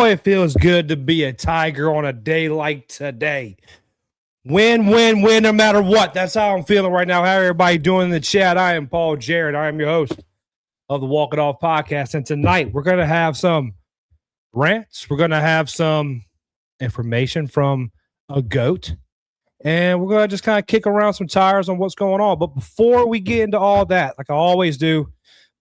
Boy, it feels good to be a Tiger on a day like today. Win, win, win, no matter what. That's how I'm feeling right now. How everybody doing in the chat? I am Paul Jarrett. I am your host of the Walk It Off podcast. And tonight we're going to have some rants. We're going to have some information from a GOAT. And we're going to just kind of kick around some tires on what's going on. But before we get into all that, like I always do,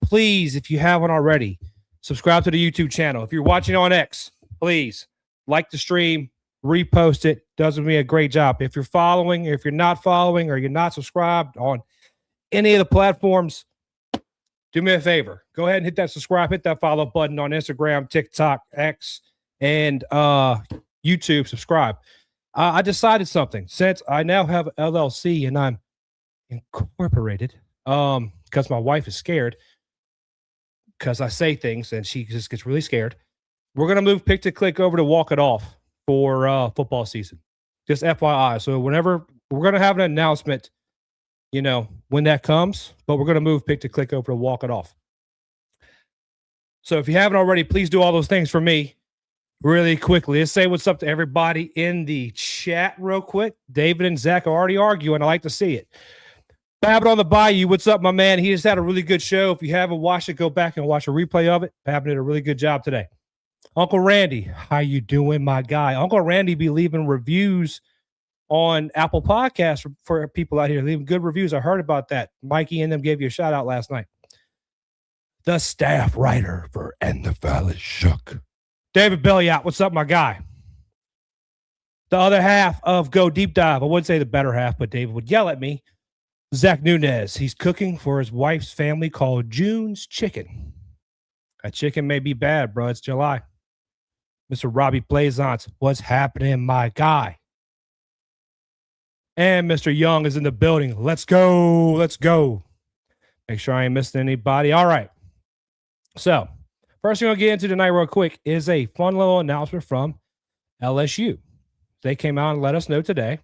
please, if you haven't already, subscribe to the YouTube channel. If you're watching on X, please like the stream, repost it. Does me a great job. If you're following, if you're not following, or you're not subscribed on any of the platforms, do me a favor. Go ahead and hit that subscribe, hit that follow button on Instagram, TikTok, X, and YouTube. Subscribe. I decided something. Since I now have an LLC and I'm incorporated, because my wife is scared because I say things and she just gets really scared. We're going to move Pick to Click over to Walk It Off for football season. Just FYI. So whenever we're going to have an announcement, you know, when that comes, but we're going to move Pick to Click over to Walk It Off. So if you haven't already, please do all those things for me really quickly. Let's say what's up to everybody in the chat real quick. David and Zach are already arguing. I like to see it. Babbitt on the Bayou, what's up, my man? He just had a really good show. If you haven't watched it, go back and watch a replay of it. Babbitt did a really good job today. Uncle Randy, how you doing, my guy? Uncle Randy be leaving reviews on Apple Podcasts for people out here, leaving good reviews. I heard about that. Mikey and them gave you a shout out last night. The staff writer for And the Valley Shook. David Belliot, what's up, my guy? The other half of Go Deep Dive. I wouldn't say the better half, but David would yell at me. Zach Nunez, he's cooking for his wife's family called June's Chicken. That chicken may be bad, bro. It's July. Mr. Robbie Blazance, what's happening, my guy? And Mr. Young is in the building. Let's go. Let's go. Make sure I ain't missing anybody. All right. So, first thing we'll get into tonight real quick is a fun little announcement from LSU. They came out and let us know today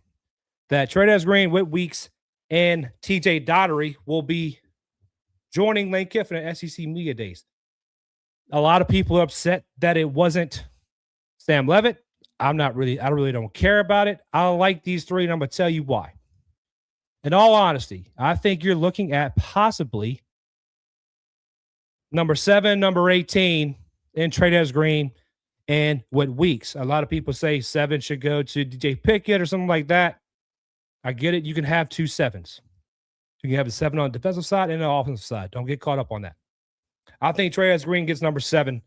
that Trey'dez Green, Whit Weeks, and TJ Dottery will be joining Lane Kiffin at SEC Media Days. A lot of people are upset that it wasn't Sam Levitt. I really don't care about it. I like these three, and I'm going to tell you why. In all honesty, I think you're looking at possibly number 7, number 18 in Trey'dez Green and Whit Weeks. A lot of people say 7 should go to DJ Pickett or something like that. I get it. You can have 2 7s. You can have a 7 on the defensive side and the offensive side. Don't get caught up on that. I think Trey'dez Green gets number 7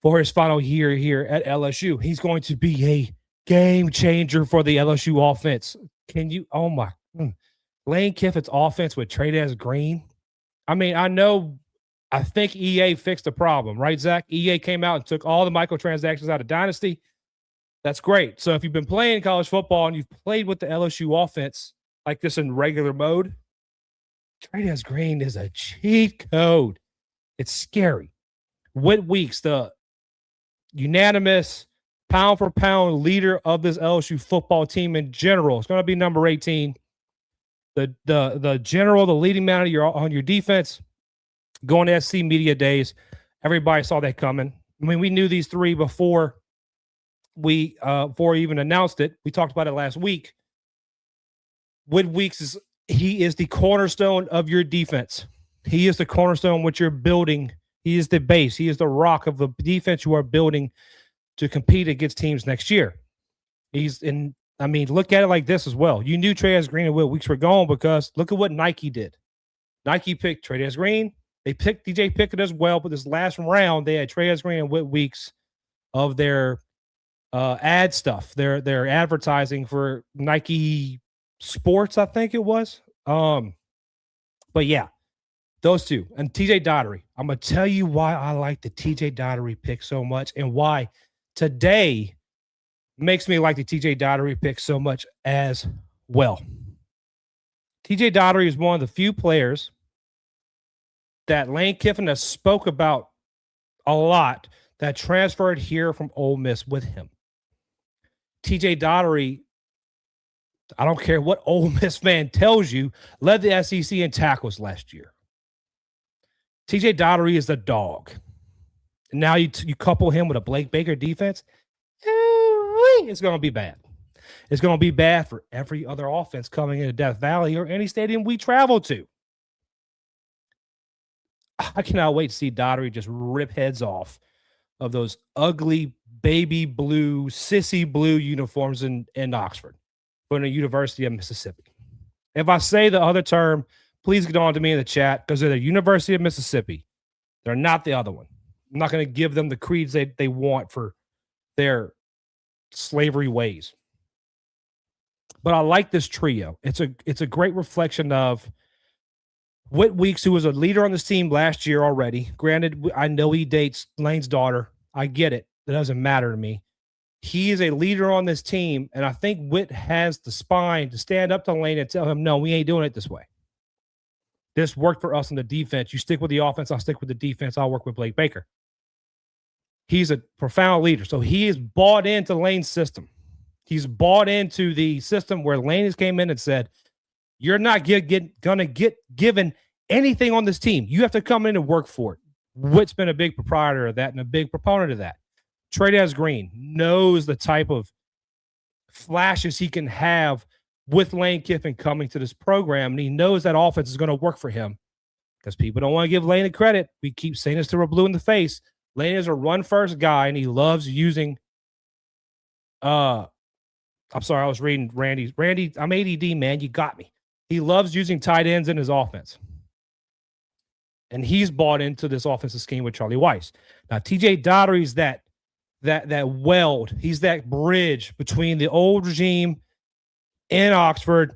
for his final year here at LSU. He's going to be a game changer for the LSU offense. Can you? Oh, my. Lane Kiffin's offense with Trey'dez Green. I mean, I think EA fixed the problem, right, Zach? EA came out and took all the microtransactions out of Dynasty. That's great. So if you've been playing college football and you've played with the LSU offense like this in regular mode, Trey'dez Green is a cheat code. It's scary. Whit Weeks, the unanimous pound-for-pound leader of this LSU football team in general, it's going to be number 18. The general, the leading man on your defense, going to SC Media Days. Everybody saw that coming. I mean, we knew these three before we even announced it. We talked about it last week. Whit Weeks is the cornerstone of your defense. He is the cornerstone which you're building. He is the base. He is the rock of the defense you are building to compete against teams next year. Look at it like this as well. You knew Trey'dez Green and Whit Weeks were gone because look at what Nike did. Nike picked Trey'dez Green. They picked DJ Pickett as well, but this last round, they had Trey'dez Green and Whit Weeks of their ad stuff. Their advertising for Nike Sports, I think it was. But yeah, those two. And TJ Dottery. I'm going to tell you why I like the TJ Dottery pick so much and why today makes me like the TJ Dottery pick so much as well. TJ Dottery is one of the few players that Lane Kiffin has spoke about a lot that transferred here from Ole Miss with him. TJ Dottery, I don't care what Ole Miss fan tells you, led the SEC in tackles last year. TJ Dottery is the dog. Now you couple him with a Blake Baker defense, it's going to be bad. It's going to be bad for every other offense coming into Death Valley or any stadium we travel to. I cannot wait to see Dottery just rip heads off of those ugly baby blue, sissy blue uniforms in Oxford from the University of Mississippi. If I say the other term, please get on to me in the chat because they're the University of Mississippi. They're not the other one. I'm not going to give them the creeds they want for their slavery ways. But I like this trio. It's a great reflection of Whit Weeks, who was a leader on this team last year already. Granted, I know he dates Lane's daughter. I get it. It doesn't matter to me. He is a leader on this team, and I think Whit has the spine to stand up to Lane and tell him, no, we ain't doing it this way. This worked for us in the defense. You stick with the offense, I'll stick with the defense. I'll work with Blake Baker. He's a profound leader. So he is bought into Lane's system. He's bought into the system where Lane has came in and said, you're not going to get given anything on this team. You have to come in and work for it. Whit's been a big proprietor of that and a big proponent of that. Trey'dez Green knows the type of flashes he can have with Lane Kiffin coming to this program, and he knows that offense is going to work for him because people don't want to give Lane the credit. We keep saying this to we're blue in the face. Lane is a run-first guy, and he loves using I'm sorry, I was reading Randy, I'm ADD, man. You got me. He loves using tight ends in his offense. And he's bought into this offensive scheme with Charlie Weiss. Now, TJ Dottery's that weld. He's that bridge between the old regime in Oxford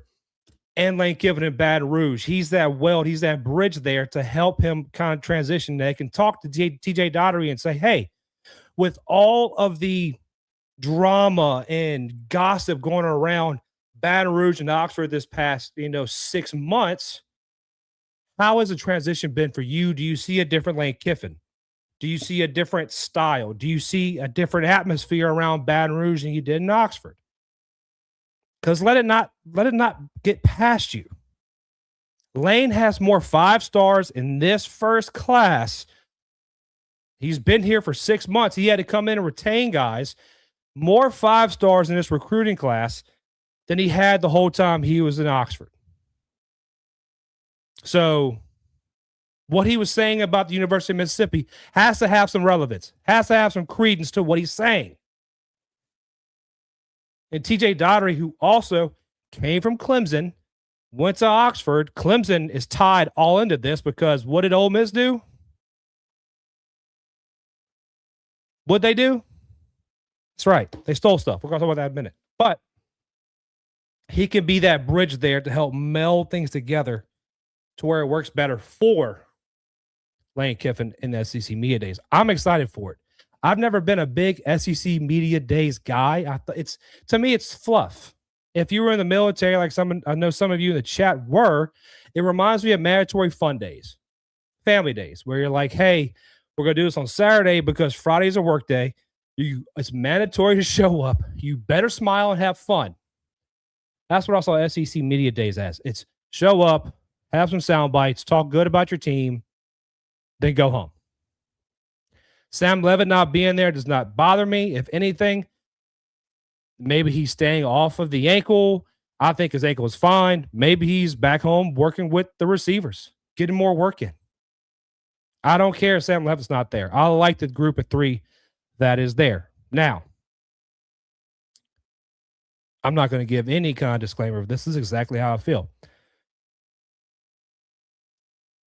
and Lane Kiffin in Baton Rouge. He's that weld. He's that bridge there to help him kind of transition. They can talk to TJ Dottery and say, hey, with all of the drama and gossip going around Baton Rouge and Oxford this past 6 months, how has the transition been for you? Do you see a different Lane Kiffin? Do you see a different style? Do you see a different atmosphere around Baton Rouge than you did in Oxford? Because let it not get past you. Lane has more 5 stars in this first class. He's been here for 6 months. He had to come in and retain guys. More 5 stars in this recruiting class than he had the whole time he was in Oxford. So what he was saying about the University of Mississippi has to have some relevance, has to have some credence to what he's saying. And TJ Dottery, who also came from Clemson, went to Oxford. Clemson is tied all into this because what did Ole Miss do? What'd they do? That's right. They stole stuff. We're going to talk about that in a minute. But he can be that bridge there to help meld things together to where it works better for Lane Kiffin in the SEC Media Days. I'm excited for it. I've never been a big SEC Media Days guy. To me, it's fluff. If you were in the military, like I know some of you in the chat were, it reminds me of mandatory fun days, family days, where you're like, hey, we're going to do this on Saturday because Friday's a work day. It's mandatory to show up. You better smile and have fun. That's what I saw SEC Media Days as. It's show up, have some sound bites, talk good about your team, then go home. Sam Levitt not being there does not bother me. If anything, maybe he's staying off of the ankle. I think his ankle is fine. Maybe he's back home working with the receivers, getting more work in. I don't care if Sam Levitt's not there. I like the group of 3 that is there. Now, I'm not going to give any kind of disclaimer. This is exactly how I feel.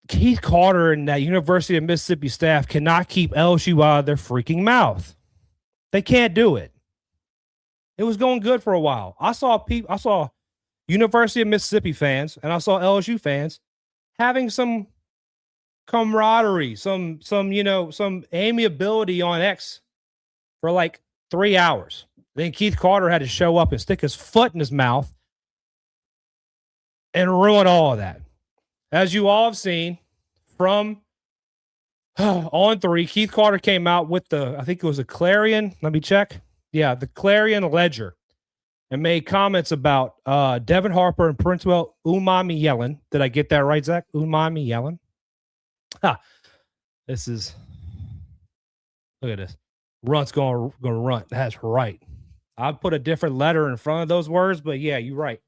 Keith Carter and that University of Mississippi staff cannot keep LSU out of their freaking mouth. They can't do it. It was going good for a while. I saw University of Mississippi fans and I saw LSU fans having some camaraderie, some amiability on X for like 3 hours. Then Keith Carter had to show up and stick his foot in his mouth and ruin all of that. As you all have seen from On 3, Keith Carter came out with I think it was a Clarion. Let me check. Yeah, the Clarion Ledger, and made comments about Devin Harper and Princewell Umami Yellen. Did I get that right, Zach? Umami Yellen? This is Look at this. Runt's going to run. That's right. I'd put a different letter in front of those words, but yeah, you're right.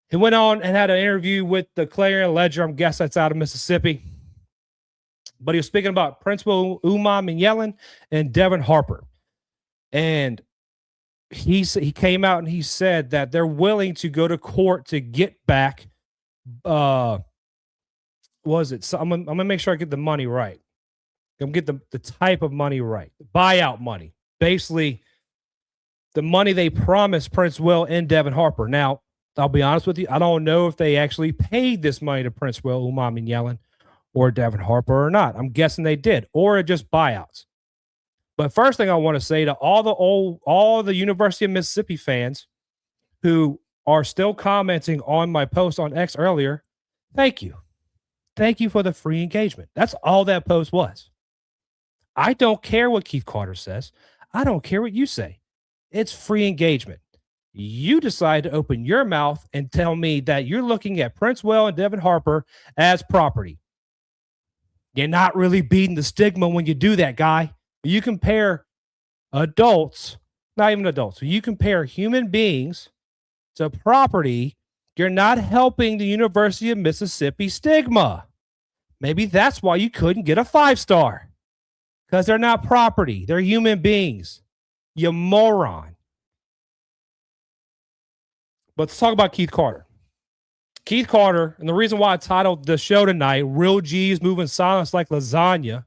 He went on and had an interview with the Clarion Ledger. I'm guessing that's out of Mississippi. But he was speaking about Principal Yellen and Devin Harper. And he came out and he said that they're willing to go to court to get back. Was it? So I'm gonna make sure I get the money right. I'm gonna get the type of money right. Buyout money, basically the money they promised Prince Will and Devin Harper. Now, I'll be honest with you, I don't know if they actually paid this money to Prince Will, Yellen, or Devin Harper or not. I'm guessing they did, or just buyouts. But first thing I want to say to all the University of Mississippi fans who are still commenting on my post on X earlier, thank you. Thank you for the free engagement. That's all that post was. I don't care what Keith Carter says. I don't care what you say. It's free engagement. You decide to open your mouth and tell me that you're looking at Prince Will and Devin Harper as property. You're not really beating the stigma when you do that, guy. You compare adults, not even adults. You compare human beings to property. You're not helping the University of Mississippi stigma. Maybe that's why you couldn't get a 5-star. Because they're not property. They're human beings. You moron. But let's talk about Keith Carter. Keith Carter, and the reason why I titled the show tonight, Real G's Moving Silence Like Lasagna,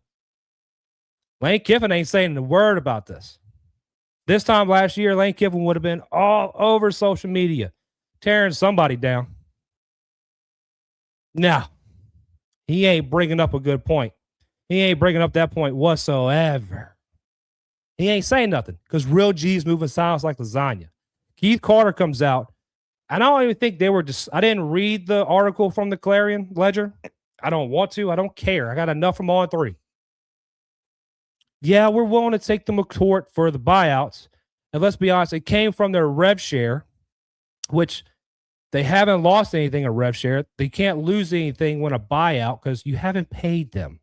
Lane Kiffin ain't saying a word about this. This time last year, Lane Kiffin would have been all over social media, tearing somebody down. Now, he ain't bringing up a good point. He ain't bringing up that point whatsoever. He ain't saying nothing because Real G's moving silence like lasagna. Keith Carter comes out, and I don't even think they were just, I didn't read the article from the Clarion Ledger. I don't want to. I don't care. I got enough from On 3. Yeah, we're willing to take them to court for the buyouts. And let's be honest, it came from their rev share, which they haven't lost anything in rev share. They can't lose anything when a buyout because you haven't paid them.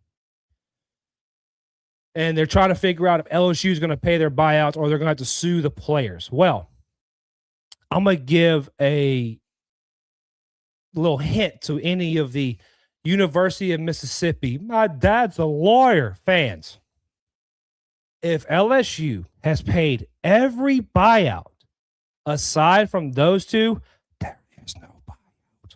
And they're trying to figure out if LSU is going to pay their buyouts or they're going to have to sue the players. Well, I'm going to give a little hint to any of the University of Mississippi, my dad's a lawyer, fans. If LSU has paid every buyout aside from those two, there is no buyout.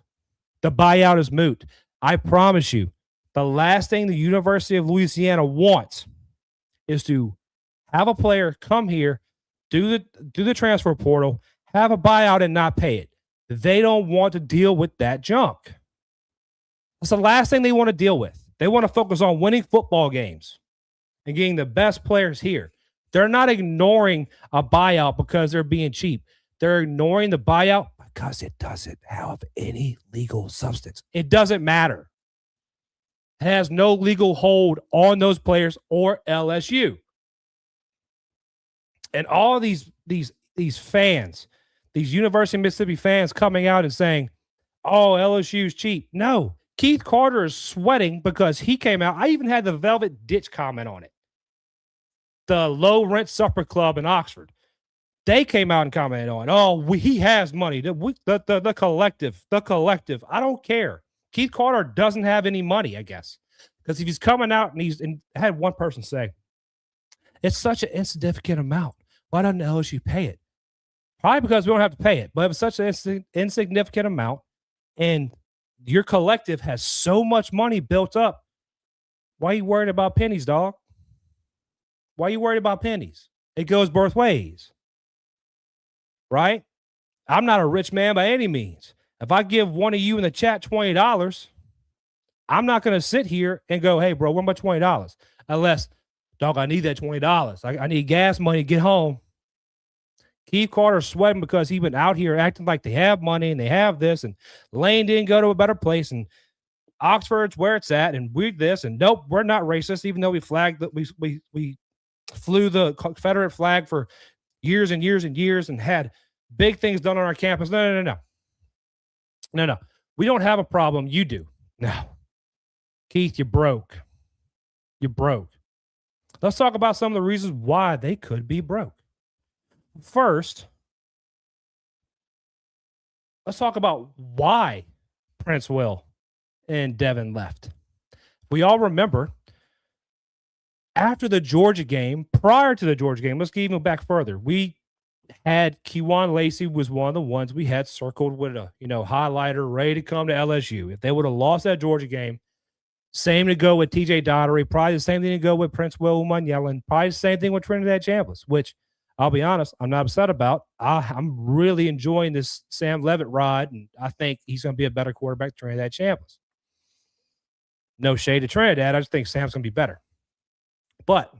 The buyout is moot. I promise you, the last thing the University of Louisiana wants is to have a player come here, do the transfer portal, have a buyout and not pay it. They don't want to deal with that junk. That's the last thing they want to deal with. They want to focus on winning football games and getting the best players here. They're not ignoring a buyout because they're being cheap. They're ignoring the buyout because it doesn't have any legal substance. It doesn't matter. It has no legal hold on those players or LSU. And all these fans, these University of Mississippi fans coming out and saying, oh, LSU's cheap. No, Keith Carter is sweating because he came out. I even had the Velvet Ditch comment on it. The low rent supper club in Oxford. They came out and commented on, he has money. The collective. I don't care. Keith Carter doesn't have any money, I guess. Because if he's coming out and I had one person say, it's such an insignificant amount. Why doesn't LSU pay it? Probably because we don't have to pay it. But it's such an insignificant amount, and your collective has so much money built up. Why are you worried about pennies, dog? Why are you worried about pennies? It goes both ways. Right? I'm not a rich man by any means. If I give one of you in the chat $20, I'm not going to sit here and go, hey, bro, what about $20? Unless, dog, I need that $20. I need gas money to get home. Keith Carter's sweating because he's been out here acting like they have money and they have this, and Lane didn't go to a better place, and Oxford's where it's at, and we're this, and nope, we're not racist, even though we flagged that we flew the Confederate flag for years and years and years and had big things done on our campus. No. We don't have a problem. You do. No. Keith, you're broke. You're broke. Let's talk about some of the reasons why they could be broke. First, let's talk about why Prince Will and Devin left. We all remember after the Georgia game, prior to the Georgia game, let's even back further. We had Kewan Lacey was one of the ones we had circled with a highlighter ready to come to LSU. If they would have lost that Georgia game, same to go with TJ Dottery, probably the same thing to go with Prince Will Yellen, probably the same thing with Trey'dez Green, which I'll be honest, I'm not upset about. I'm really enjoying this Sam Levitt ride, and I think he's going to be a better quarterback than Trey'dez Green. No shade to Trinidad. I just think Sam's going to be better. But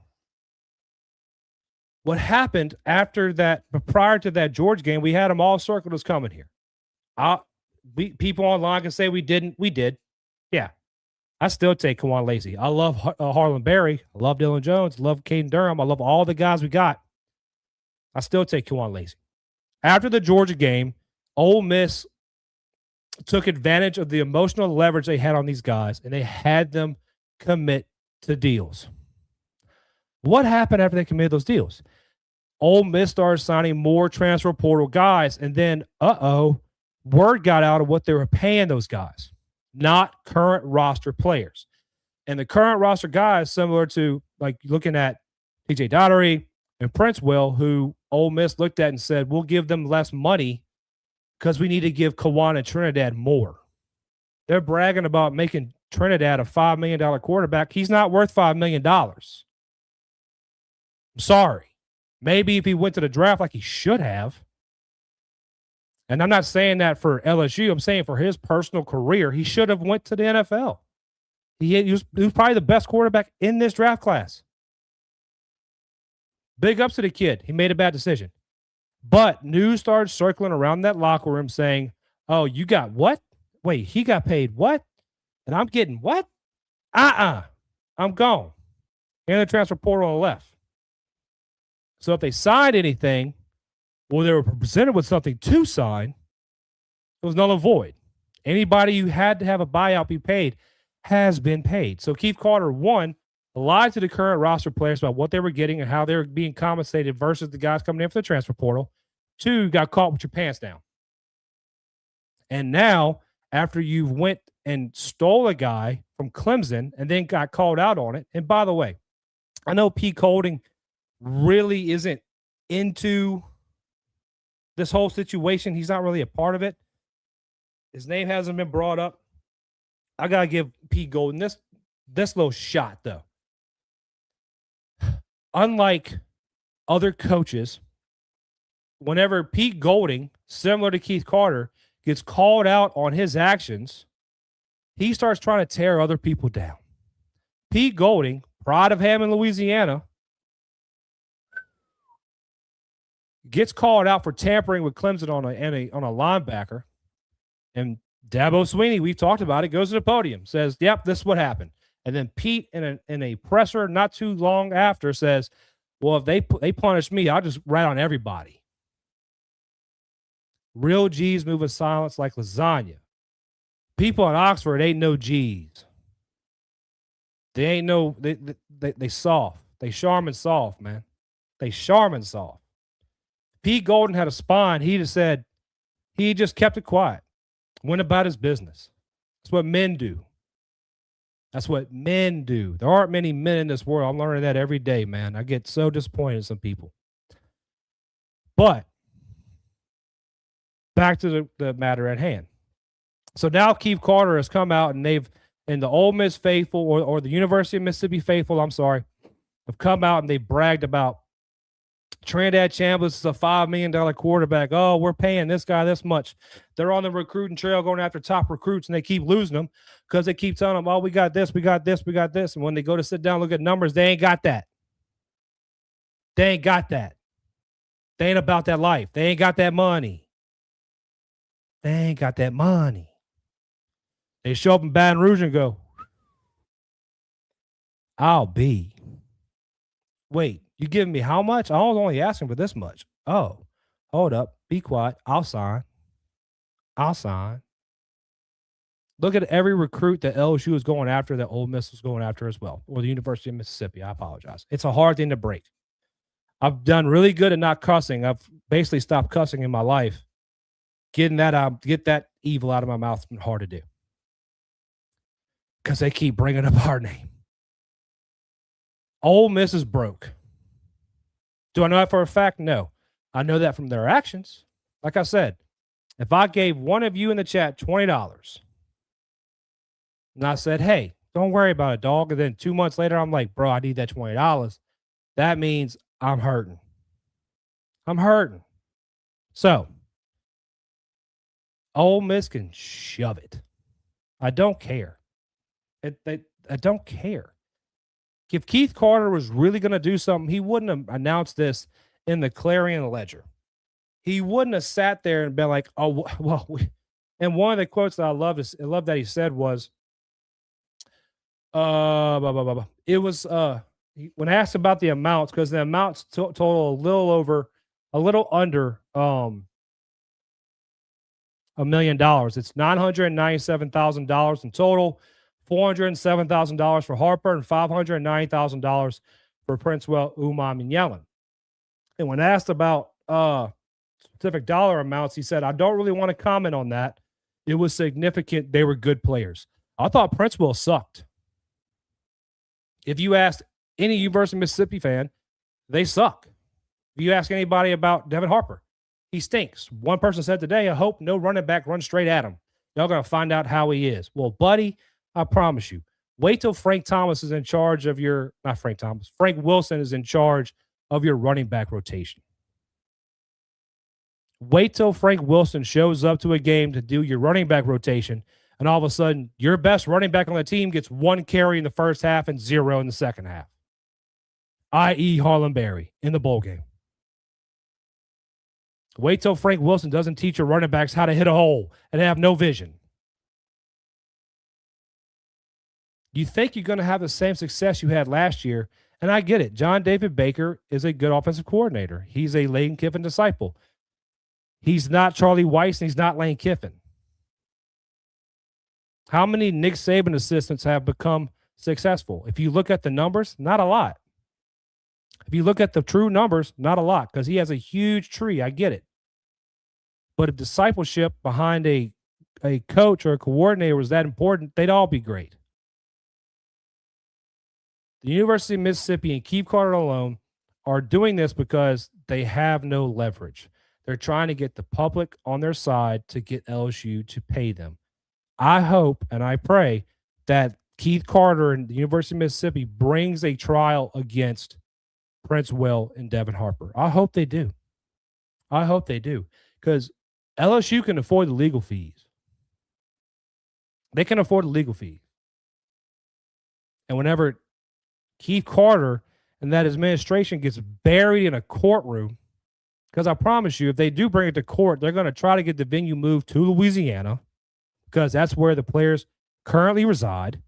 what happened after that, prior to that Georgia game, we had them all circled as coming here. People online can say we didn't. We did. Yeah. I still take Kewan Lacey. I love Harlan Berry. I love Dylan Jones. I love Caden Durham. I love all the guys we got. I still take Kewan Lacey. After the Georgia game, Ole Miss took advantage of the emotional leverage they had on these guys, and they had them commit to deals. What happened after they committed those deals? Ole Miss started signing more transfer portal guys, and then, word got out of what they were paying those guys, not current roster players. And the current roster guys, similar to like looking at TJ Dottery and Prince Will, who Ole Miss looked at and said, we'll give them less money because we need to give Kewan and Trinidad more. They're bragging about making Trinidad a $5 million quarterback. He's not worth $5 million. I'm sorry. Maybe if he went to the draft like he should have. And I'm not saying that for LSU. I'm saying for his personal career, he should have went to the NFL. He was probably the best quarterback in this draft class. Big ups to the kid. He made a bad decision. But news started circling around that locker room saying, oh, you got what? Wait, he got paid what? And I'm getting what? I'm gone. And the transfer portal on the left. So if they signed anything, or they were presented with something to sign, it was null and void. Anybody who had to have a buyout be paid has been paid. So Keith Carter, one, lied to the current roster players about what they were getting and how they were being compensated versus the guys coming in for the transfer portal. Two, got caught with your pants down. And now, after you went and stole a guy from Clemson and then got called out on it, and by the way, I know Pete Golding really isn't into this whole situation. He's not really a part of it. His name hasn't been brought up. I got to give Pete Golding this little shot, though. Unlike other coaches, whenever Pete Golding, similar to Keith Carter, gets called out on his actions, he starts trying to tear other people down. Pete Golding, pride of Hammond, Louisiana, gets called out for tampering with Clemson on a linebacker. And Dabo Sweeney, we've talked about it, goes to the podium, says, yep, this is what happened. And then Pete, in a presser not too long after, says, well, if they punish me, I'll just rat on everybody. Real G's move in silence like lasagna. People in Oxford ain't no G's. They ain't no, they soft. They Charmin soft, man. They Charmin soft. Pete Golding had a spine. He just kept it quiet. Went about his business. That's what men do. That's what men do. There aren't many men in this world. I'm learning that every day, man. I get so disappointed in some people. But back to the matter at hand. So now Keith Carter has come out, and the Ole Miss faithful or the University of Mississippi faithful, have come out and they bragged about Trey'dez Green is a $5 million quarterback. Oh, we're paying this guy this much. They're on the recruiting trail going after top recruits, and they keep losing them because they keep telling them, oh, we got this, we got this, we got this. And when they go to sit down, look at numbers, they ain't got that. They ain't got that. They ain't about that life. They ain't got that money. They ain't got that money. They show up in Baton Rouge and go, I'll be. Wait, you giving me how much? I was only asking for this much. Oh, hold up. Be quiet. I'll sign. Look at every recruit that LSU is going after that Ole Miss was going after as well, or the University of Mississippi. I apologize. It's a hard thing to break. I've done really good at not cussing. I've basically stopped cussing in my life. Get that evil out of my mouth has been hard to do because they keep bringing up our name. Ole Miss is broke. Do I know that for a fact? No. I know that from their actions. Like I said, if I gave one of you in the chat $20 and I said, hey, don't worry about it, dog, and then 2 months later, I'm like, bro, I need that $20, that means I'm hurting. I'm hurting. So, Ole Miss can shove it. I don't care. I don't care. If Keith Carter was really going to do something, he wouldn't have announced this in the Clarion Ledger. He wouldn't have sat there and been like, oh, well. And one of the quotes that I love that he said was, it was when asked about the amounts, because the amounts total a little under $1 million. It's $997,000 in total. $407,000 for Harper and $590,000 for Princewell Umanmielen. And when asked about specific dollar amounts, he said, I don't really want to comment on that. It was significant. They were good players. I thought Princewell sucked. If you asked any University of Mississippi fan, they suck. If you ask anybody about Devin Harper, he stinks. One person said today, I hope no running back runs straight at him. Y'all going to find out how he is. Well, buddy, I promise you, wait till Frank Wilson is in charge of your running back rotation. Wait till Frank Wilson shows up to a game to do your running back rotation, and all of a sudden, your best running back on the team gets 1 carry in the first half and 0 in the second half, i.e. Harlan Berry in the bowl game. Wait till Frank Wilson doesn't teach your running backs how to hit a hole and have no vision. You think you're going to have the same success you had last year, and I get it. John David Baker is a good offensive coordinator. He's a Lane Kiffin disciple. He's not Charlie Weiss, and he's not Lane Kiffin. How many Nick Saban assistants have become successful? If you look at the numbers, not a lot. If you look at the true numbers, not a lot, because he has a huge tree. I get it. But if discipleship behind a coach or a coordinator was that important, they'd all be great. The University of Mississippi and Keith Carter alone are doing this because they have no leverage. They're trying to get the public on their side to get LSU to pay them. I hope and I pray that Keith Carter and the University of Mississippi brings a trial against Princewell and Devin Harper. I hope they do. I hope they do, because LSU can afford the legal fees. They can afford the legal fees. And whenever Keith Carter and that administration gets buried in a courtroom, because I promise you, if they do bring it to court, they're going to try to get the venue moved to Louisiana, because that's where the players currently reside.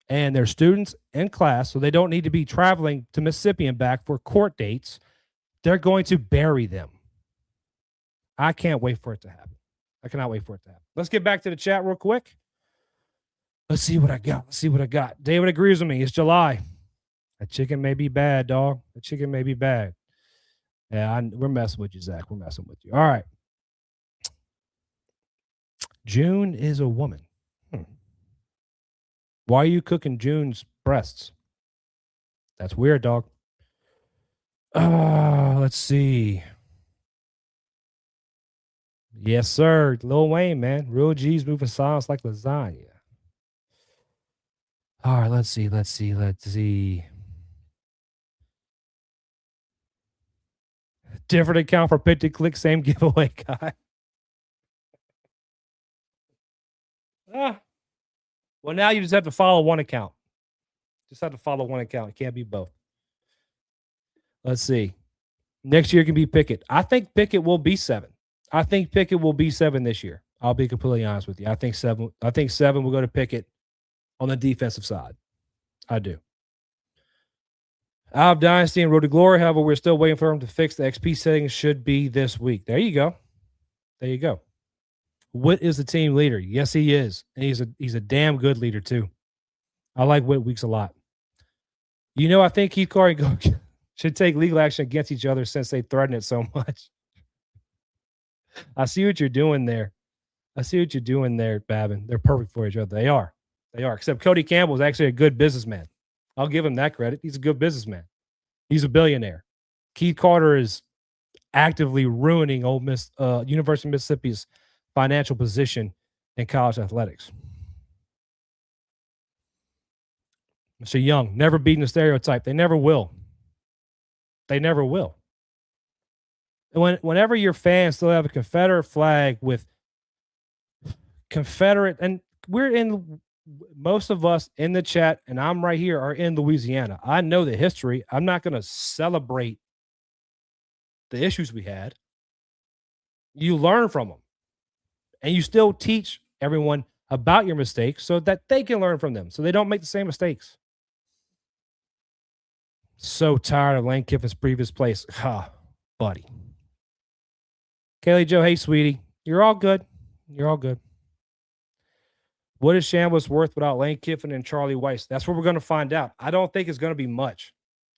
And they're students in class, so they don't need to be traveling to Mississippi and back for court dates. They're going to bury them. I can't wait for it to happen. I cannot wait for it to happen. Let's get back to the chat real quick. Let's see what I got. David agrees with me. It's July. That chicken may be bad, dog. The chicken may be bad. Yeah, we're messing with you, Zach. We're messing with you. All right. June is a woman. Why are you cooking June's breasts? That's weird, dog. Let's see. Yes, sir. Lil Wayne, man. Real G's moving silence like lasagna. All right, let's see. Different account for pick to click, same giveaway guy. Well, now you just have to follow one account. Just have to follow one account. It can't be both. Let's see. Next year can be Pickett. I think Pickett will be 7. I think Pickett will be 7 this year. I'll be completely honest with you. I think 7 will go to Pickett on the defensive side. I do. Out of Dynasty and Road to Glory, however, we're still waiting for him to fix the XP settings. Should be this week. There you go. Whit is the team leader. Yes, he is. And he's a damn good leader, too. I like Whit Weeks a lot. I think Keith Carr should take legal action against each other since they threaten it so much. I see what you're doing there. Babin. They're perfect for each other. They are. Except Cody Campbell is actually a good businessman. I'll give him that credit. He's a good businessman. He's a billionaire. Keith Carter is actively ruining University of Mississippi's financial position in college athletics. Mr. Young, never beating the stereotype. They never will. Whenever your fans still have a Confederate flag with Confederate, and most of us in the chat, and I'm right here, are in Louisiana. I know the history. I'm not going to celebrate the issues we had. You learn from them. And you still teach everyone about your mistakes so that they can learn from them, so they don't make the same mistakes. So tired of Lane Kiffin's previous place. Buddy. Kaylee Joe, hey, sweetie. You're all good. What is Shambliss worth without Lane Kiffin and Charlie Weis? That's what we're going to find out. I don't think it's going to be much.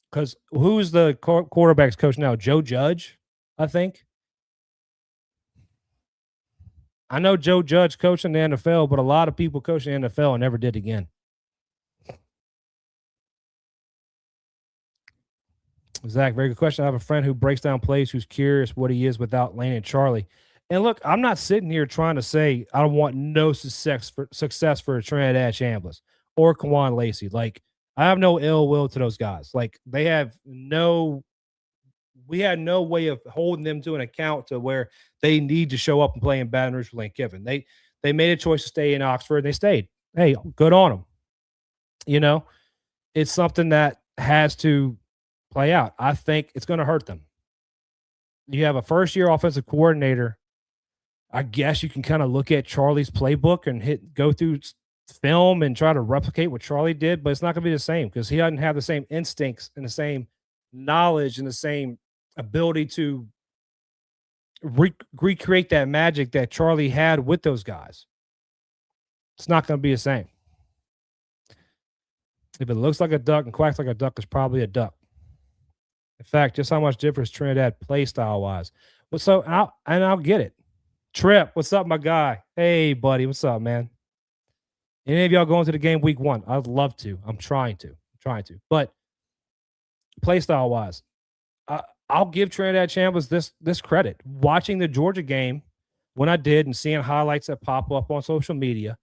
Because who's the quarterback's coach now? Joe Judge, I think. I know Joe Judge coached in the NFL, but a lot of people coached in the NFL and never did again. Zach, very good question. I have a friend who breaks down plays, who's curious what he is without Lane and Charlie. And look, I'm not sitting here trying to say I don't want no success for Trey'dez Green or Kwan Lacey. Like, I have no ill will to those guys. Like, we had no way of holding them to an account to where they need to show up and play in Baton Rouge for Lane Kiffin. They made a choice to stay in Oxford, and they stayed. Hey, good on them. It's something that has to play out. I think it's going to hurt them. You have a first-year offensive coordinator. I guess you can kind of look at Charlie's playbook and go through film and try to replicate what Charlie did, but it's not going to be the same because he doesn't have the same instincts and the same knowledge and the same ability to recreate that magic that Charlie had with those guys. It's not going to be the same. If it looks like a duck and quacks like a duck, it's probably a duck. In fact, just how much difference Trey'dez play style wise. Well, so I'll get it. Trip, what's up, my guy? Hey, buddy, what's up, man? Any of y'all going to the game week 1? I'd love to. I'm trying to. But play style wise, I'll give Trey'dez this credit. Watching the Georgia game when I did and seeing highlights that pop up on social media,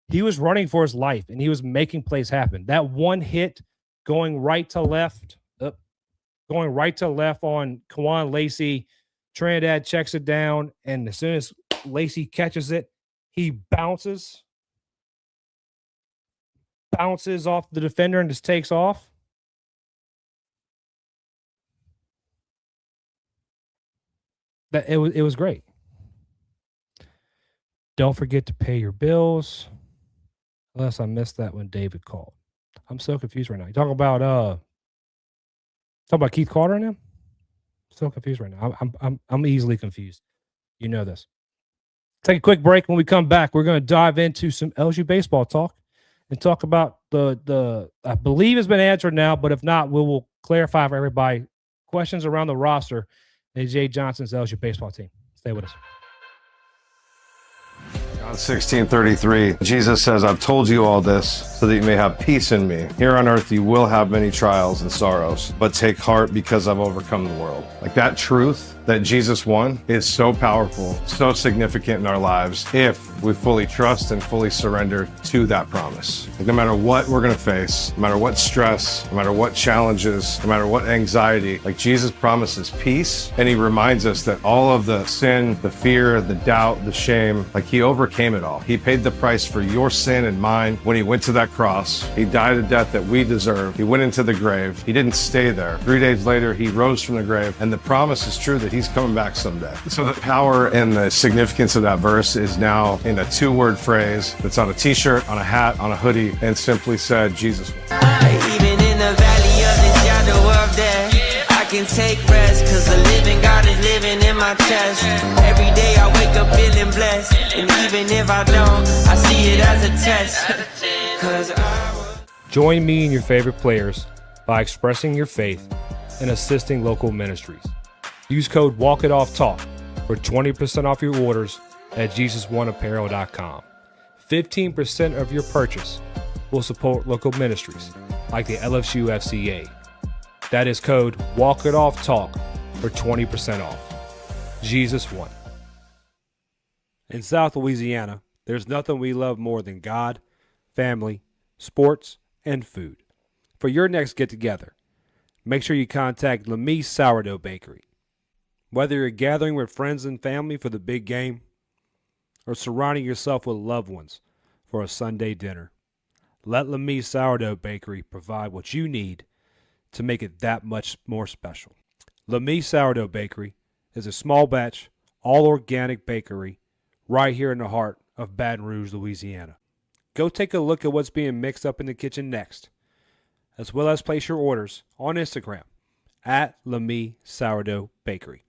he was running for his life and he was making plays happen. That one hit going right to left on Kwan Lacey, Trey'dez checks it down, and as soon as Lacey catches it, he bounces off the defender and just takes off. It was great. Don't forget to pay your bills. Unless I missed that when David called. I'm so confused right now. You talking about Keith Carter and him? So confused right now. I'm easily confused. You know this. Take a quick break. When we come back, we're going to dive into some LSU baseball talk and talk about the I believe has been answered now, but if not, we will clarify for everybody questions around the roster and Jay Johnson's LSU baseball team. Stay with us. John 16:33, Jesus says, I've told you all this so that you may have peace in me. Here on earth you will have many trials and sorrows, but take heart because I've overcome the world. Like, that truth that Jesus won is so powerful, so significant in our lives if we fully trust and fully surrender to that promise. Like, no matter what we're going to face, no matter what stress, no matter what challenges, no matter what anxiety, like, Jesus promises peace, and he reminds us that all of the sin, the fear, the doubt, the shame, like, he overcame it all. He paid the price for your sin and mine when he went to that cross. He died a death that we deserve. He went into the grave. He didn't stay there. 3 days later, he rose from the grave, and the promise is true that he's coming back someday. So the power and the significance of that verse is now in a 2-word phrase that's on a t-shirt, on a hat, on a hoodie, and simply said, Jesus. Even in the valley of the shadow of death, I can take rest, cause the living God is living in my chest. Every day I wake up feeling blessed, and even if I don't, I see it as a test. Join me and your favorite players by expressing your faith and assisting local ministries. Use code WalkItOffTalk for 20% off your orders at JesusOneApparel.com. 15% of your purchase will support local ministries like the LSU FCA. That is code WalkItOffTalk for 20% off. Jesus One. In South Louisiana, there's nothing we love more than God, family, sports, and food. For your next get-together, make sure you contact Lamy's Sourdough Bakery. Whether you're gathering with friends and family for the big game or surrounding yourself with loved ones for a Sunday dinner, let Lamy's Sourdough Bakery provide what you need to make it that much more special. Lamy's Sourdough Bakery is a small batch, all organic bakery right here in the heart of Baton Rouge, Louisiana. Go take a look at what's being mixed up in the kitchen next, as well as place your orders on Instagram at Lamy's Sourdough Bakery.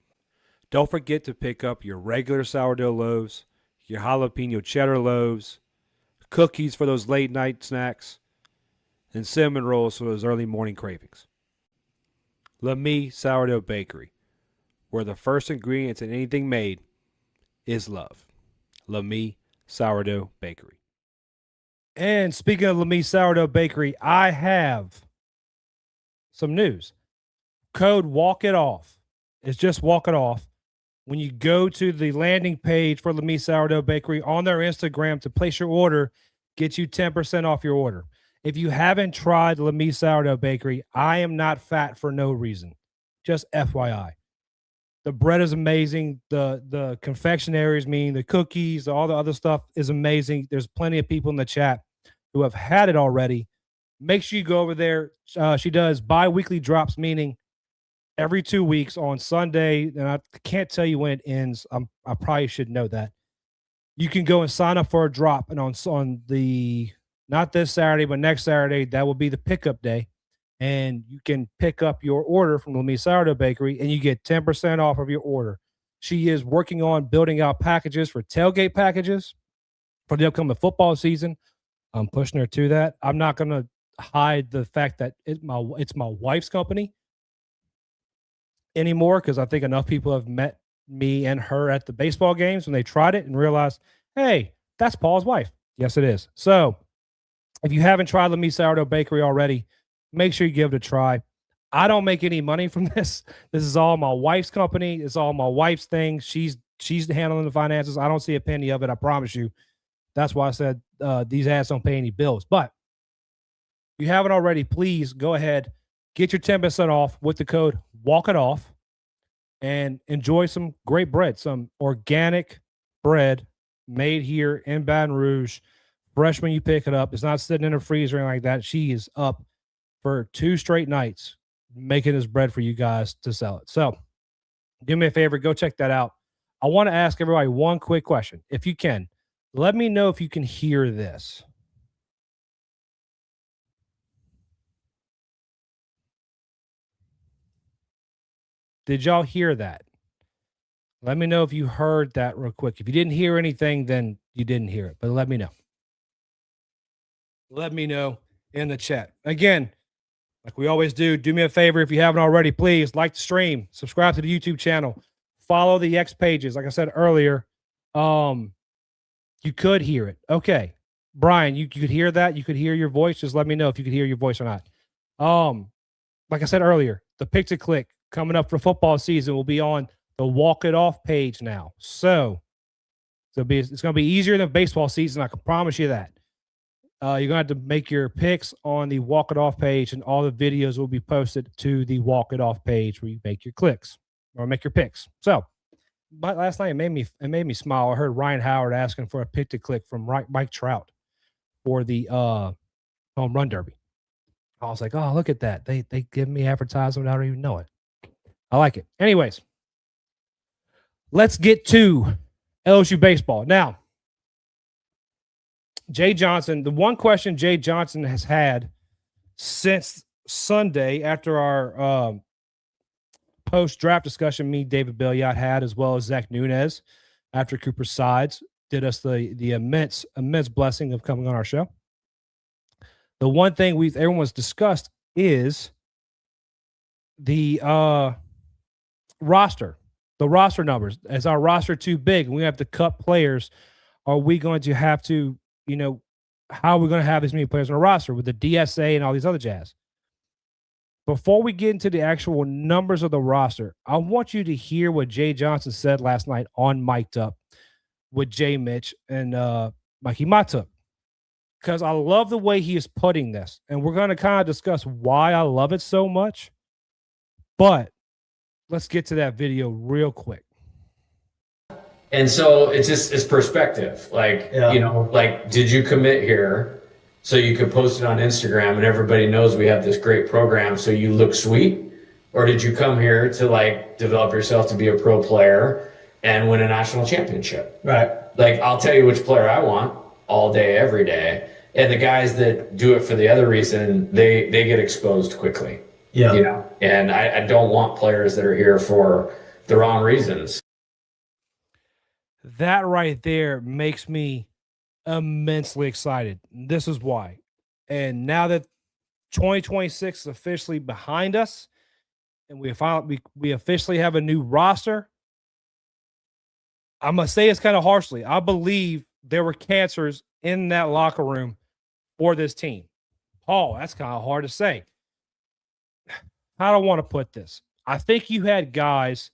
Don't forget to pick up your regular sourdough loaves, your jalapeno cheddar loaves, cookies for those late night snacks, and cinnamon rolls for those early morning cravings. Lamy's Sourdough Bakery, where the first ingredients in anything made is love. Lamy's Sourdough Bakery. And speaking of Lamy's Sourdough Bakery, I have some news. Code Walk It Off. It's just Walk It Off. When you go to the landing page for Lamy's Sourdough Bakery on their Instagram to place your order, get you 10% off your order. If you haven't tried Lamy's Sourdough Bakery, I am not fat for no reason. Just FYI. The bread is amazing. The confectionaries, meaning the cookies, all the other stuff is amazing. There's plenty of people in the chat who have had it already. Make sure you go over there. She does bi-weekly drops, meaning every 2 weeks on Sunday. And I can't tell you when it ends. I probably should know that. You can go and sign up for a drop. And on the, not this Saturday, but next Saturday, that will be the pickup day. And you can pick up your order from Lamy's Sourdough Bakery, and you get 10% off of your order. She is working on building out packages for tailgate packages for the upcoming football season. I'm pushing her to that. I'm not going to hide the fact that it's my wife's company anymore, because I think enough people have met me and her at the baseball games when they tried it and realized, hey, that's Paul's wife. Yes, it is. So if you haven't tried Lamy's Sourdough Bakery already, make sure you give it a try. I don't make any money from this. This is all my wife's company. It's all my wife's thing. She's handling the finances. I don't see a penny of it. I promise you. That's why I said these ads don't pay any bills. But if you haven't already, please go ahead, get your 10% off with the code Walk It Off, and enjoy some great bread, some organic bread made here in Baton Rouge. Fresh when you pick it up. It's not sitting in a freezer or anything like that. She is up for 2 straight nights making this bread for you guys to sell it. So do me a favor, go check that out. I want to ask everybody one quick question. If you can, let me know if you can hear this. Did y'all hear that? Let me know if you heard that real quick. If you didn't hear anything, then you didn't hear it, but let me know. Let me know in the chat. Again, like we always do me a favor. If you haven't already, please like the stream, subscribe to the YouTube channel, follow the X pages. Like I said earlier, you could hear it. Okay. Brian, you could hear that. You could hear your voice. Just let me know if you could hear your voice or not. Like I said earlier, the Pick to Click coming up for football season will be on the Walk It Off page now. So it's going to be easier than baseball season. I can promise you that. You're going to have to make your picks on the Walk It Off page, and all the videos will be posted to the Walk It Off page where you make your clicks or make your picks. So, but last night it made me smile. I heard Ryan Howard asking for a pick to click from Mike Trout for the home run derby. I was like, oh, look at that. They give me advertisement. I don't even know it. I like it. Anyways, let's get to LSU baseball. Now, Jay Johnson, the one question Jay Johnson has had since Sunday after our post-draft discussion me, David Belliot had, as well as Zach Nunez, after Cooper Sides did us the immense blessing of coming on our show. The one thing everyone's discussed is the roster, the roster numbers. Is our roster too big? We have to cut players. Are we going to have to, how are we going to have this many players on a roster with the DSA and all these other jazz? Before we get into the actual numbers of the roster, I want you to hear what Jay Johnson said last night on Mic'd Up with Jay Mitch and Mikey Matuk, because I love the way he is putting this. And we're going to kind of discuss why I love it so much. But let's get to that video real quick. And so it's perspective. Did you commit here so you could post it on Instagram and everybody knows we have this great program so you look sweet? Or did you come here to develop yourself to be a pro player and win a national championship? Right. I'll tell you which player I want all day, every day. And the guys that do it for the other reason, they get exposed quickly. Yeah. And I don't want players that are here for the wrong reasons. That right there makes me immensely excited. This is why. And now that 2026 is officially behind us and we officially have a new roster, I'm going to say this kind of harshly. I believe there were cancers in that locker room for this team. Paul, that's kind of hard to say. How do I want to put this? I think you had guys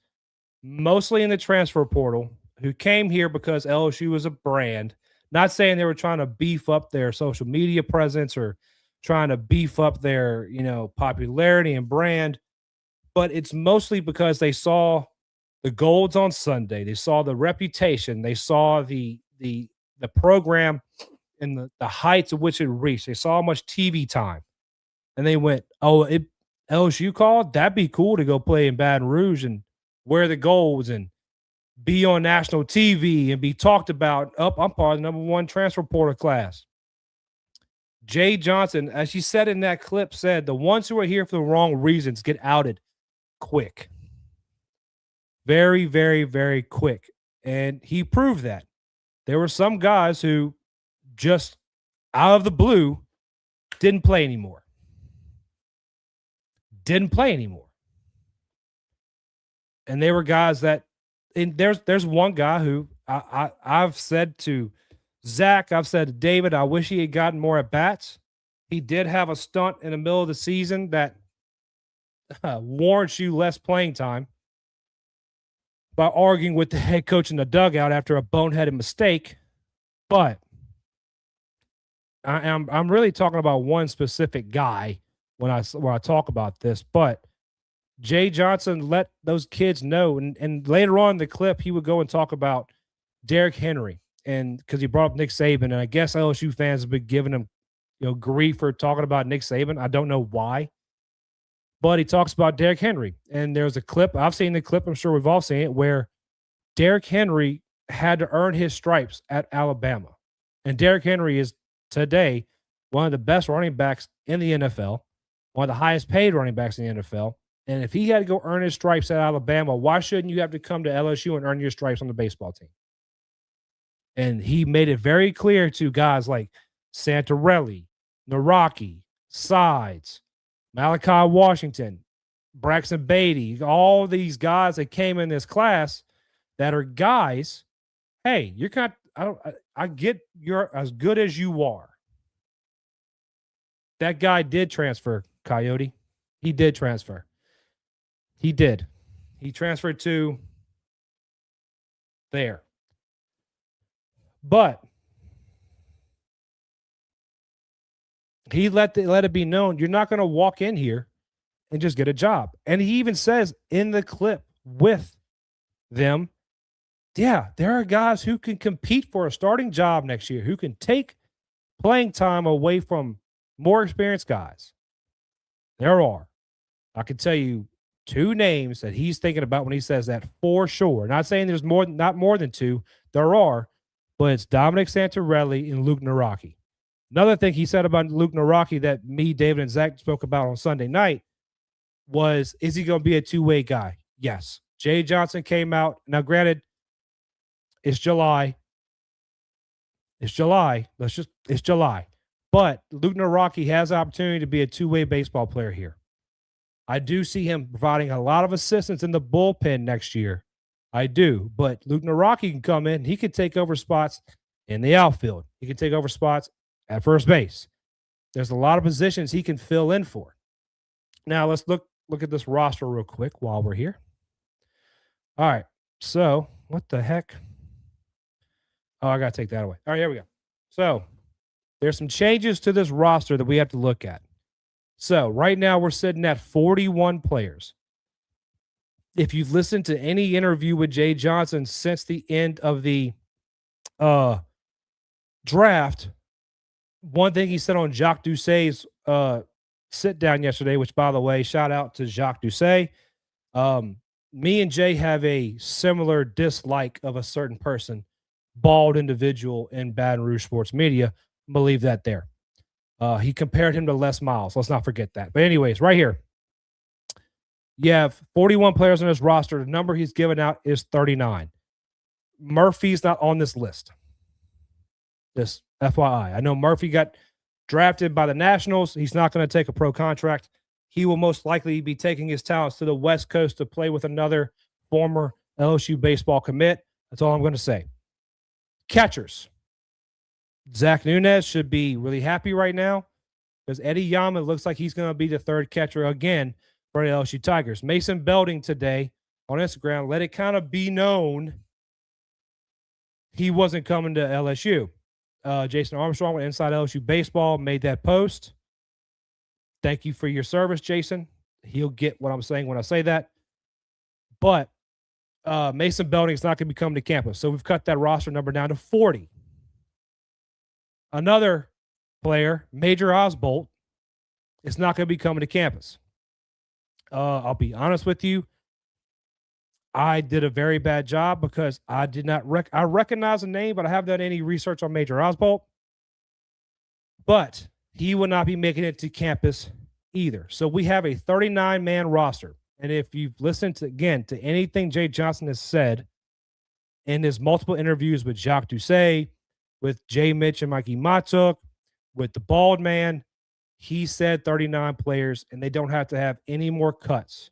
mostly in the transfer portal who came here because LSU was a brand. Not saying they were trying to beef up their social media presence or trying to beef up their, popularity and brand, but it's mostly because they saw the golds on Sunday. They saw the reputation. They saw the program and the heights at which it reached. They saw how much TV time, and they went, "Oh, LSU called? That'd be cool to go play in Baton Rouge and wear the golds and be on national TV and be talked about. I'm part of the #1 transfer portal class." Jay Johnson, as she said in that clip, said the ones who are here for the wrong reasons get outed quick. Very, very, very quick. And he proved that. There were some guys who just out of the blue didn't play anymore. And they were guys that, and there's one guy who I've said to Zach, I've said to David, I wish he had gotten more at bats. He did have a stunt in the middle of the season that warrants you less playing time by arguing with the head coach in the dugout after a boneheaded mistake. But I'm really talking about one specific guy when I talk about this. But Jay Johnson let those kids know, and later on in the clip, he would go and talk about Derrick Henry, and because he brought up Nick Saban, and I guess LSU fans have been giving him, grief for talking about Nick Saban. I don't know why, but he talks about Derrick Henry, and there's a clip. I've seen the clip. I'm sure we've all seen it, where Derrick Henry had to earn his stripes at Alabama, and Derrick Henry is today one of the best running backs in the NFL, one of the highest paid running backs in the NFL. And if he had to go earn his stripes at Alabama, why shouldn't you have to come to LSU and earn your stripes on the baseball team? And he made it very clear to guys like Santarelli, Naraki, Sides, Malachi Washington, Braxton Beatty, all these guys that came in this class that are guys, hey, you're kind of, I get you're as good as you are. That guy did transfer, Coyote. He did transfer. He did. He transferred to there. But he let it be known you're not going to walk in here and just get a job. And he even says in the clip with them, yeah, there are guys who can compete for a starting job next year, who can take playing time away from more experienced guys. There are. I can tell you 2 names that he's thinking about when he says that for sure. Not saying there's not more than 2. There are, but it's Dominic Santarelli and Luke Naraki. Another thing he said about Luke Naraki that me, David, and Zach spoke about on Sunday night was, is he going to be a two-way guy? Yes. Jay Johnson came out. Now, granted, it's July. It's July. It's July. But Luke Naraki has the opportunity to be a two-way baseball player here. I do see him providing a lot of assistance in the bullpen next year. I do. But Luke Naraki can come in. He can take over spots in the outfield. He can take over spots at first base. There's a lot of positions he can fill in for. Now, let's look at this roster real quick while we're here. All right. So, what the heck? Oh, I got to take that away. All right, here we go. So, there's some changes to this roster that we have to look at. So, right now we're sitting at 41 players. If you've listened to any interview with Jay Johnson since the end of the draft, one thing he said on Jacques Doucet's sit down yesterday, which, by the way, shout out to Jacques Doucet. Me and Jay have a similar dislike of a certain person, bald individual in Baton Rouge sports media. Believe that there. He compared him to Les Miles. Let's not forget that. But anyways, right here, you have 41 players on this roster. The number he's given out is 39. Murphy's not on this list. This FYI. I know Murphy got drafted by the Nationals. He's not going to take a pro contract. He will most likely be taking his talents to the West Coast to play with another former LSU baseball commit. That's all I'm going to say. Catchers. Zach Nunez should be really happy right now because Eddie Yaman looks like he's going to be the third catcher again for the LSU Tigers. Mason Belding today on Instagram let it kind of be known he wasn't coming to LSU. Jason Armstrong with Inside LSU Baseball made that post. Thank you for your service, Jason. He'll get what I'm saying when I say that. But Mason Belding is not going to be coming to campus. So we've cut that roster number down to 40. Another player, Major Osbolt, is not going to be coming to campus. I'll be honest with you. I did a very bad job because I did not I recognize the name, but I haven't done any research on Major Osbolt. But he will not be making it to campus either. So we have a 39-man roster. And if you've listened to anything Jay Johnson has said in his multiple interviews with Jacques Doucet, with Jay Mitch and Mikey Matuk, with the bald man, he said 39 players, and they don't have to have any more cuts.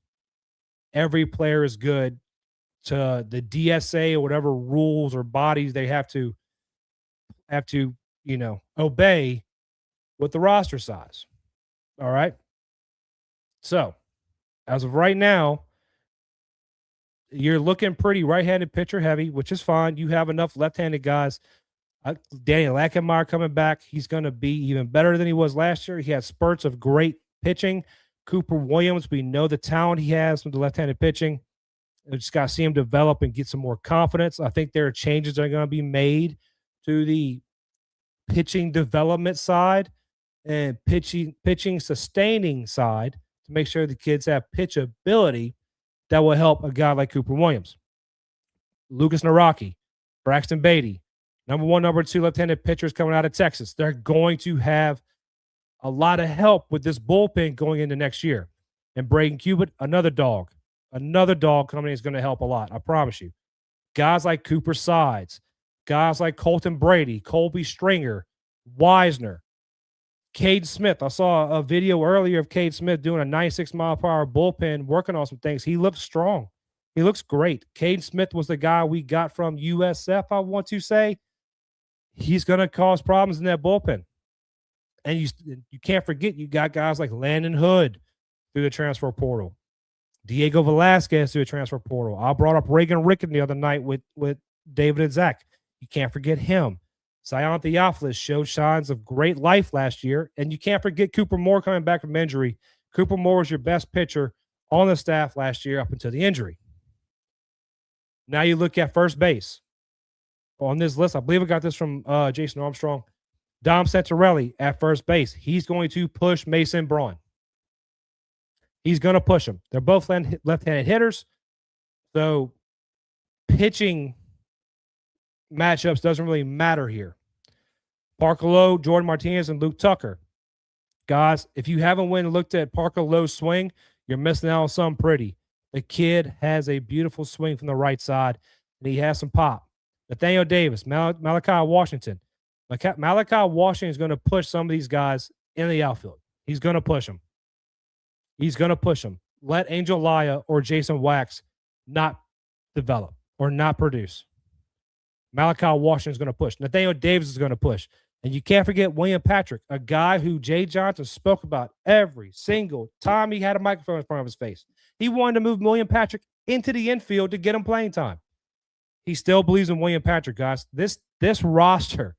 Every player is good to the DSA or whatever rules or bodies they have to obey with the roster size. All right. So as of right now, you're looking pretty right-handed pitcher heavy, which is fine. You have enough left-handed guys. Daniel Lackenmeyer coming back. He's going to be even better than he was last year. He had spurts of great pitching. Cooper Williams, we know the talent he has with the left-handed pitching. We just got to see him develop and get some more confidence. I think there are changes that are going to be made to the pitching development side and pitching sustaining side to make sure the kids have pitch ability that will help a guy like Cooper Williams. Lucas Naraki, Braxton Beatty, number 1, number 2 left-handed pitchers coming out of Texas. They're going to have a lot of help with this bullpen going into next year. And Braden Cubitt, another dog coming in is going to help a lot. I promise you. Guys like Cooper Sides, guys like Colton Brady, Colby Stringer, Wisner, Cade Smith. I saw a video earlier of Cade Smith doing a 96-mile-per-hour bullpen, working on some things. He looks strong. He looks great. Cade Smith was the guy we got from USF, I want to say. He's going to cause problems in that bullpen. And you can't forget you got guys like Landon Hood through the transfer portal. Diego Velasquez through the transfer portal. I brought up Reagan Rickon the other night with David and Zach. You can't forget him. Zion Theophilus showed signs of great life last year. And you can't forget Cooper Moore coming back from injury. Cooper Moore was your best pitcher on the staff last year up until the injury. Now you look at first base. On this list, I believe I got this from Jason Armstrong. Dom Santarelli at first base. He's going to push Mason Braun. He's going to push him. They're both left-handed hitters. So pitching matchups doesn't really matter here. Parker Lowe, Jordan Martinez, and Luke Tucker. Guys, if you haven't went and looked at Parker Lowe's swing, you're missing out on something pretty. The kid has a beautiful swing from the right side, and he has some pop. Nathaniel Davis, Malachi Washington. Malachi Washington is going to push some of these guys in the outfield. He's going to push them. He's going to push them. Let Angel Laya or Jason Wax not develop or not produce. Malachi Washington is going to push. Nathaniel Davis is going to push. And you can't forget William Patrick, a guy who Jay Johnson spoke about every single time he had a microphone in front of his face. He wanted to move William Patrick into the infield to get him playing time. He still believes in William Patrick, guys. This roster,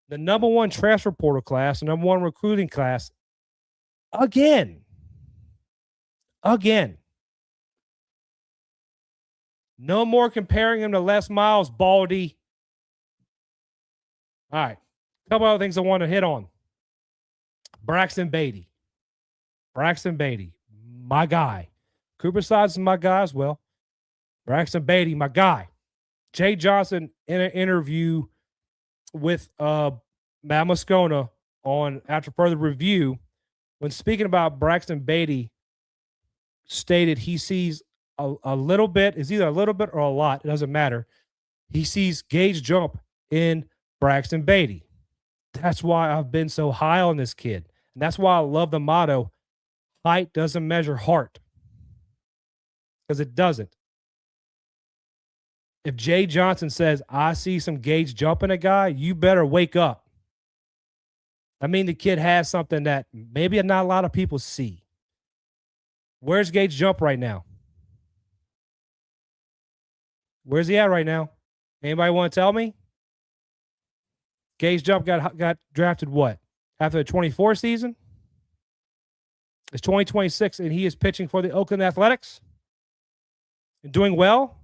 the number one transfer portal class, the number one recruiting class, again. No more comparing him to Les Miles, Baldy. All right. A couple other things I want to hit on. Braxton Beatty. My guy. Cooper Sides is my guy as well. Braxton Beatty, my guy. Jay Johnson, in an interview with Matt Moscona on After Further Review, when speaking about Braxton Beatty, stated he sees a little bit, is either a little bit or a lot, it doesn't matter. He sees gauge jump in Braxton Beatty. That's why I've been so high on this kid. And that's why I love the motto, height doesn't measure heart. Because it doesn't. If Jay Johnson says, I see some gauge jump in a guy, you better wake up. I mean, the kid has something that maybe not a lot of people see. Where's Gage Jump right now? Where's he at right now? Anybody want to tell me? Gage Jump got drafted what? After the 24 season? It's 2026, and he is pitching for the Oakland Athletics and doing well?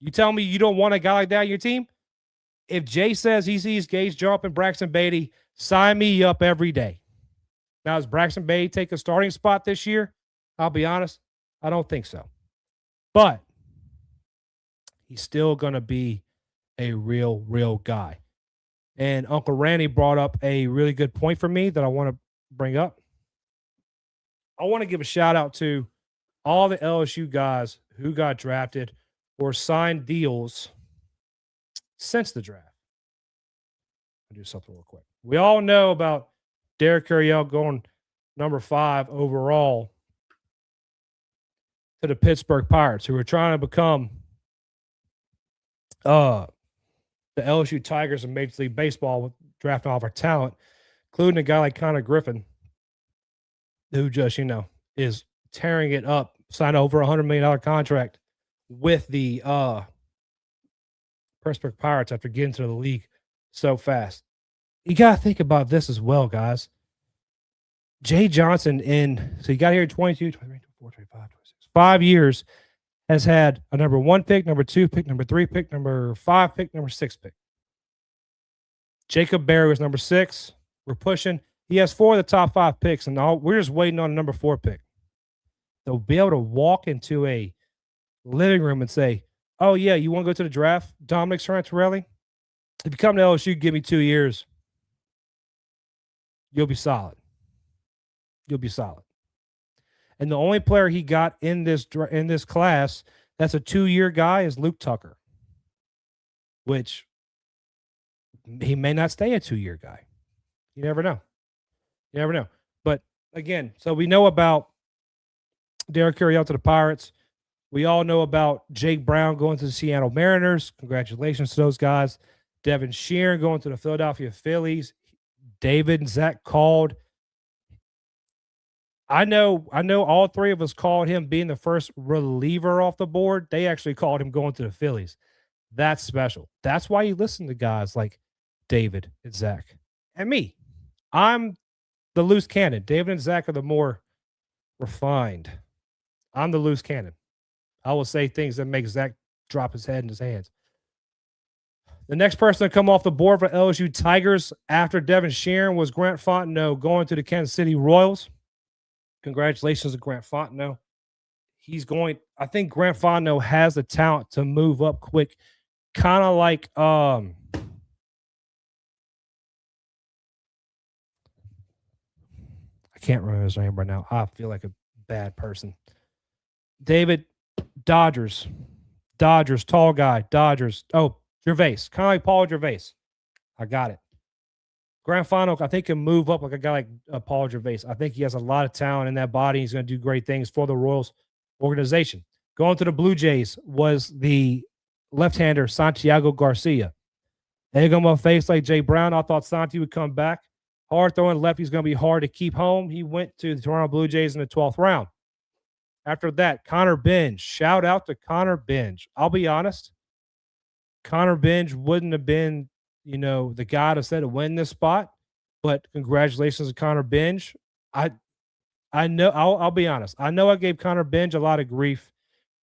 You tell me you don't want a guy like that on your team? If Jay says he sees Gage Jump and Braxton Beatty, sign me up every day. Now, does Braxton Beatty take a starting spot this year? I'll be honest, I don't think so. But he's still going to be a real guy. And Uncle Randy brought up a really good point for me that I want to bring up. I want to give a shout out to all the LSU guys who got drafted or signed deals since the draft. I'll do something real quick. We all know about Derek Carriel going number 5 overall to the Pittsburgh Pirates, who are trying to become the LSU Tigers in Major League Baseball with drafting off our talent, including a guy like Connor Griffin, who just, is tearing it up, signed over $100 million contract with the Pittsburgh Pirates after getting to the league so fast. You got to think about this as well, guys. Jay Johnson so he got here in 22, 23, 24, 25, 26, 5 years, has had a number 1 pick, number 2 pick, number 3 pick, number 5 pick, number 6 pick. Jacob Berry was number 6. We're pushing. He has 4 of the top 5 picks, and we're just waiting on a number 4 pick. They'll be able to walk into a living room and say, oh, yeah, you want to go to the draft, Dominic Santorelli? If you come to LSU, give me 2 years. You'll be solid. You'll be solid. And the only player he got in this class that's a 2-year guy is Luke Tucker, which he may not stay a 2-year guy. You never know. You never know. But, again, so we know about Derek Carriel to the Pirates. We all know about Jake Brown going to the Seattle Mariners. Congratulations to those guys. Devin Sheeran going to the Philadelphia Phillies. David and Zach called. I know all 3 of us called him being the first reliever off the board. They actually called him going to the Phillies. That's special. That's why you listen to guys like David and Zach and me. I'm the loose cannon. David and Zach are the more refined. I'm the loose cannon. I will say things that make Zach drop his head in his hands. The next person to come off the board for LSU Tigers after Devin Sheeran was Grant Fontenot going to the Kansas City Royals. Congratulations to Grant Fontenot. I think Grant Fontenot has the talent to move up quick. Kind of like I can't remember his name right now. I feel like a bad person. David, Dodgers, tall guy, Dodgers. Oh, Gervais, kind of like Paul Gervais. I got it. Grand final, I think, can move up like a guy like Paul Gervais. I think he has a lot of talent in that body. He's going to do great things for the Royals organization. Going to the Blue Jays was the left-hander Santiago Garcia. Egg on my face like Jay Brown. I thought Santi would come back. Hard throwing left. He's going to be hard to keep home. He went to the Toronto Blue Jays in the 12th round. After that, Connor Benj. Shout out to Connor Benj. I'll be honest. Connor Benj wouldn't have been, the guy to say to win this spot. But congratulations to Connor Benj. I know. I'll be honest. I know I gave Connor Benj a lot of grief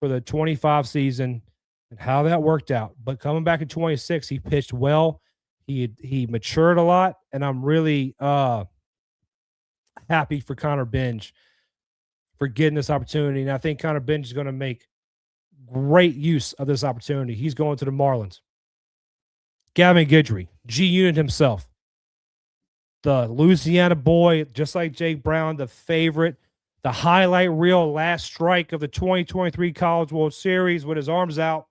for the 25 season and how that worked out. But coming back in 26, he pitched well. He matured a lot, and I'm really happy for Connor Benj for getting this opportunity. And I think Connor Benj is going to make great use of this opportunity. He's going to the Marlins. Gavin Guidry, G-Unit himself, the Louisiana boy, just like Jake Brown, the favorite, the highlight reel last strike of the 2023 College World Series with his arms out.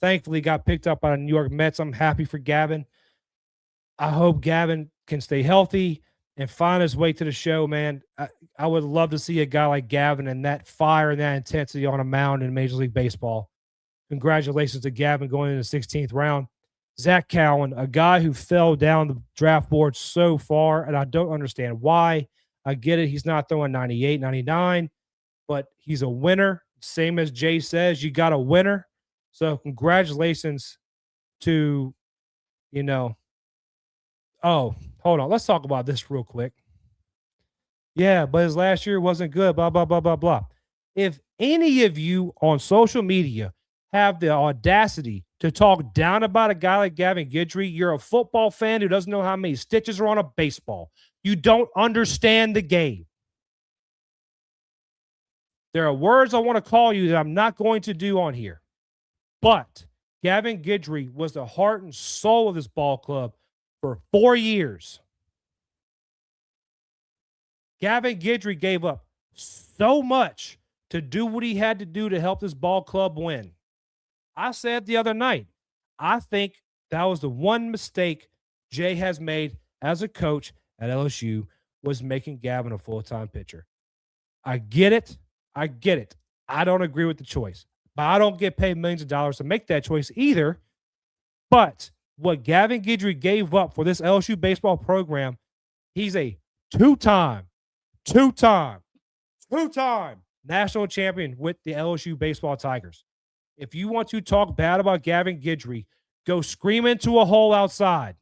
Thankfully, got picked up by the New York Mets. I'm happy for Gavin. I hope Gavin can stay healthy and find his way to the show, man. I would love to see a guy like Gavin and that fire and that intensity on a mound in Major League Baseball. Congratulations to Gavin going into the 16th round. Zach Cowan, a guy who fell down the draft board so far, and I don't understand why. I get it. He's not throwing 98, 99, but he's a winner. Same as Jay says, you got a winner. So congratulations to, oh, hold on. Let's talk about this real quick. Yeah, but his last year wasn't good, blah, blah, blah, blah, blah. If any of you on social media have the audacity to talk down about a guy like Gavin Guidry, you're a football fan who doesn't know how many stitches are on a baseball. You don't understand the game. There are words I want to call you that I'm not going to do on here. But Gavin Guidry was the heart and soul of this ball club for 4 years. Gavin Guidry gave up so much to do what he had to do to help this ball club win. I said the other night, I think that was the one mistake Jay has made as a coach at LSU was making Gavin a full-time pitcher. I get it. I don't agree with the choice. But I don't get paid millions of dollars to make that choice either. But what Gavin Guidry gave up for this LSU baseball program, he's a two-time national champion with the LSU baseball Tigers. If you want to talk bad about Gavin Guidry, go scream into a hole outside.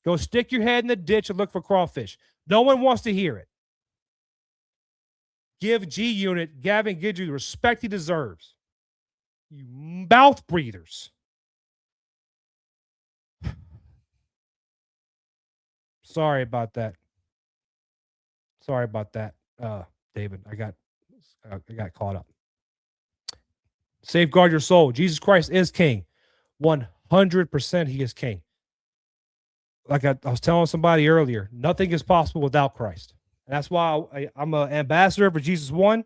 Go stick your head in the ditch and look for crawfish. No one wants to hear it. Give G-Unit Gavin Guidry the respect he deserves. You mouth breathers. Sorry about that, David. I got caught up. Safeguard your soul. Jesus Christ is king. 100% he is king. Like I was telling somebody earlier, nothing is possible without Christ. And that's why I'm an ambassador for Jesus One.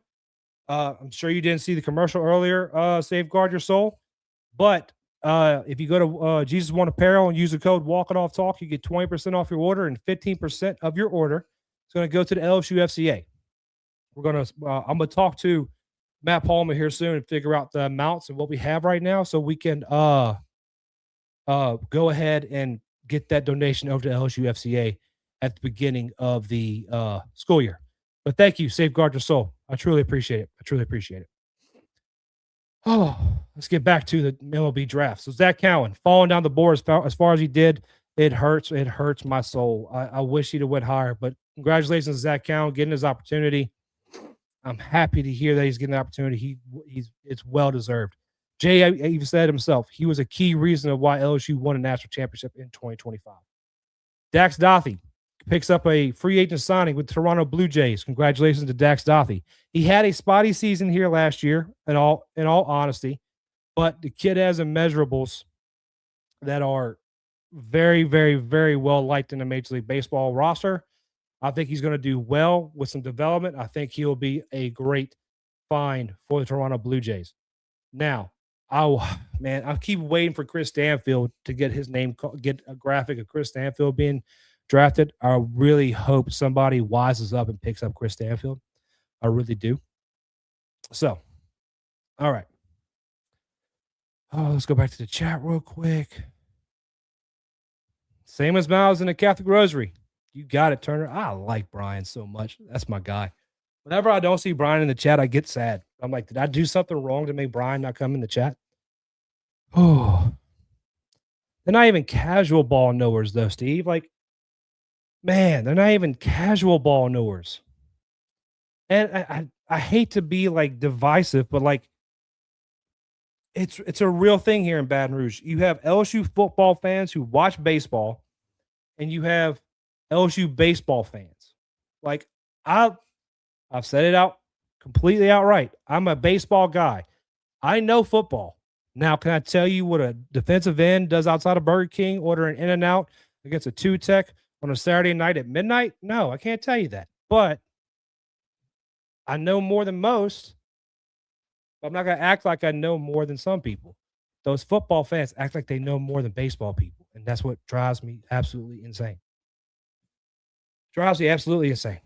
I'm sure you didn't see the commercial earlier, Safeguard Your Soul. But if you go to Jesus One Apparel and use the code Walking Off Talk, you get 20% off your order, and 15% of your order is going to go to the LSU FCA. I'm going to talk to Matt Palmer here soon and figure out the amounts and what we have right now so we can go ahead and get that donation over to LSU FCA at the beginning of the school year. But thank you, Safeguard Your Soul. I truly appreciate it. Oh, let's get back to the MLB draft. So Zach Cowan falling down the board as far as he did, it hurts. It hurts my soul. I wish he'd have went higher, but congratulations to Zach Cowan getting his opportunity. I'm happy to hear that he's getting the opportunity. It's well deserved. Jay even said himself, he was a key reason of why LSU won a national championship in 2025. Dax Dottery picks up a free agent signing with Toronto Blue Jays. Congratulations to Dax Dottery. He had a spotty season here last year, in all honesty, but the kid has immeasurables that are very, very, very well liked in the Major League Baseball roster. I think he's going to do well with some development. I think he'll be a great find for the Toronto Blue Jays. Now, I keep waiting for Chris Stanfield to get his name, get a graphic of Chris Stanfield being drafted. I really hope somebody wises up and picks up Chris Stanfield. I really do. So, all right. Oh, let's go back to the chat real quick. Same as Miles in the Catholic Rosary. You got it, Turner. I like Brian so much. That's my guy. Whenever I don't see Brian in the chat, I get sad. I'm like, did I do something wrong to make Brian not come in the chat? Oh, they're not even casual ball knowers, though, Steve. Like, man, they're not even casual ball knowers. And I hate to be like divisive, but like, it's a real thing here in Baton Rouge. You have LSU football fans who watch baseball, and you have LSU baseball fans. Like, I've said it out completely outright. I'm a baseball guy. I know football. Now, can I tell you what a defensive end does outside of Burger King, ordering In-N-Out against a two-tech on a Saturday night at midnight? No, I can't tell you that. But I know more than most. But I'm not going to act like I know more than some people. Those football fans act like they know more than baseball people. And that's what drives me absolutely insane. Drives me absolutely insane.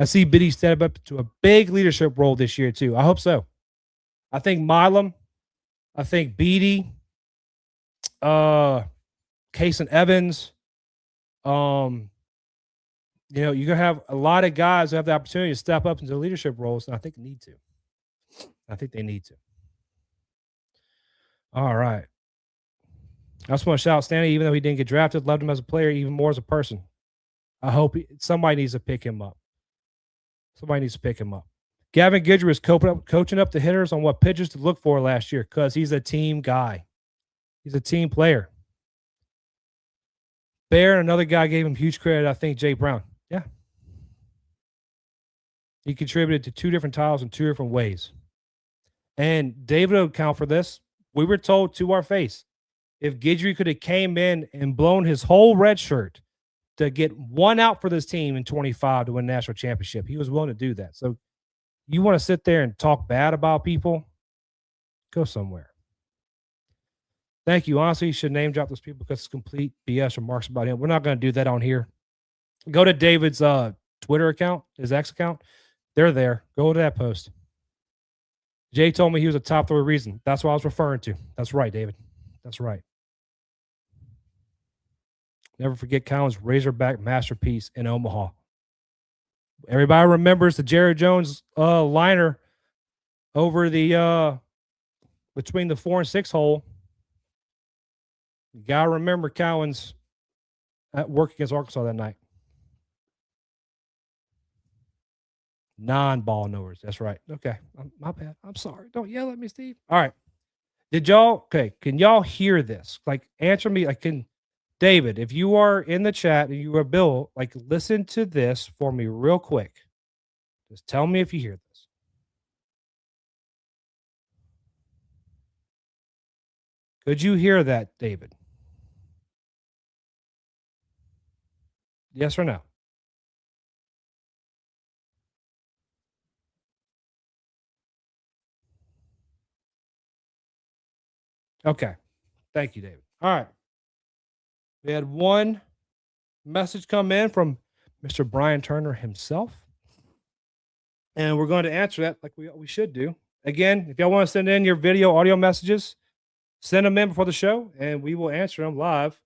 I see Biddy step up to a big leadership role this year, too. I hope so. I think Milam, I think Beatty, Kason Evans, you're going to have a lot of guys who have the opportunity to step up into leadership roles, and I think they need to. All right. I just want to shout out Stanley, even though he didn't get drafted, loved him as a player, even more as a person. I hope somebody needs to pick him up. Gavin Guidry is coaching up the hitters on what pitchers to look for last year because he's a team guy. He's a team player. Bear, another guy, gave him huge credit, I think, Jay Brown. Yeah. He contributed to 2 different titles in 2 different ways. And David will account for this. We were told to our face, if Guidry could have came in and blown his whole red shirt to get 1 out for this team in 25 to win a national championship, he was willing to do that. So you want to sit there and talk bad about people? Go somewhere. Thank you. Honestly, you should name drop those people because it's complete BS remarks about him. We're not going to do that on here. Go to David's Twitter account, his X account. They're there. Go to that post. Jay told me he was a top 3 reason. That's what I was referring to. That's right, David. That's right. Never forget Cowan's Razorback masterpiece in Omaha. Everybody remembers the Jerry Jones liner over the between the 4 and 6 hole. You gotta remember Cowan's at work against Arkansas that night. Non-ball knowers. That's right. Okay. My bad. I'm sorry. Don't yell at me, Steve. All right. Can y'all hear this? Like, answer me. David, if you are in the chat and you are Bill, like, listen to this for me real quick. Just tell me if you hear this. Could you hear that, David? Yes or no? Okay. Thank you, David. All right. We had one message come in from Mr. Brian Turner himself. And we're going to answer that like we should do. Again, if y'all want to send in your video, audio messages, send them in before the show, and we will answer them live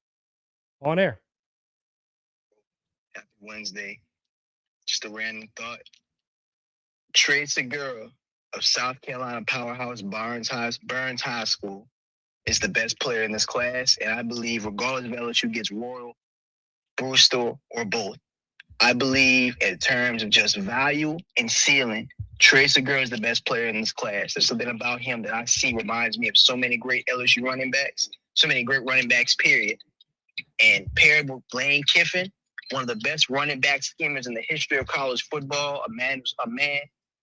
on air. Happy Wednesday. Just a random thought. Trey'dez Green of South Carolina Powerhouse Burns High School is the best player in this class, and I believe regardless if LSU gets Royal, Brewster, or both, I believe in terms of just value and ceiling, Trey'dez Green is the best player in this class. There's something about him that I see reminds me of so many great LSU running backs, so many great running backs, period. And paired with Lane Kiffin, one of the best running back schemers in the history of college football, a man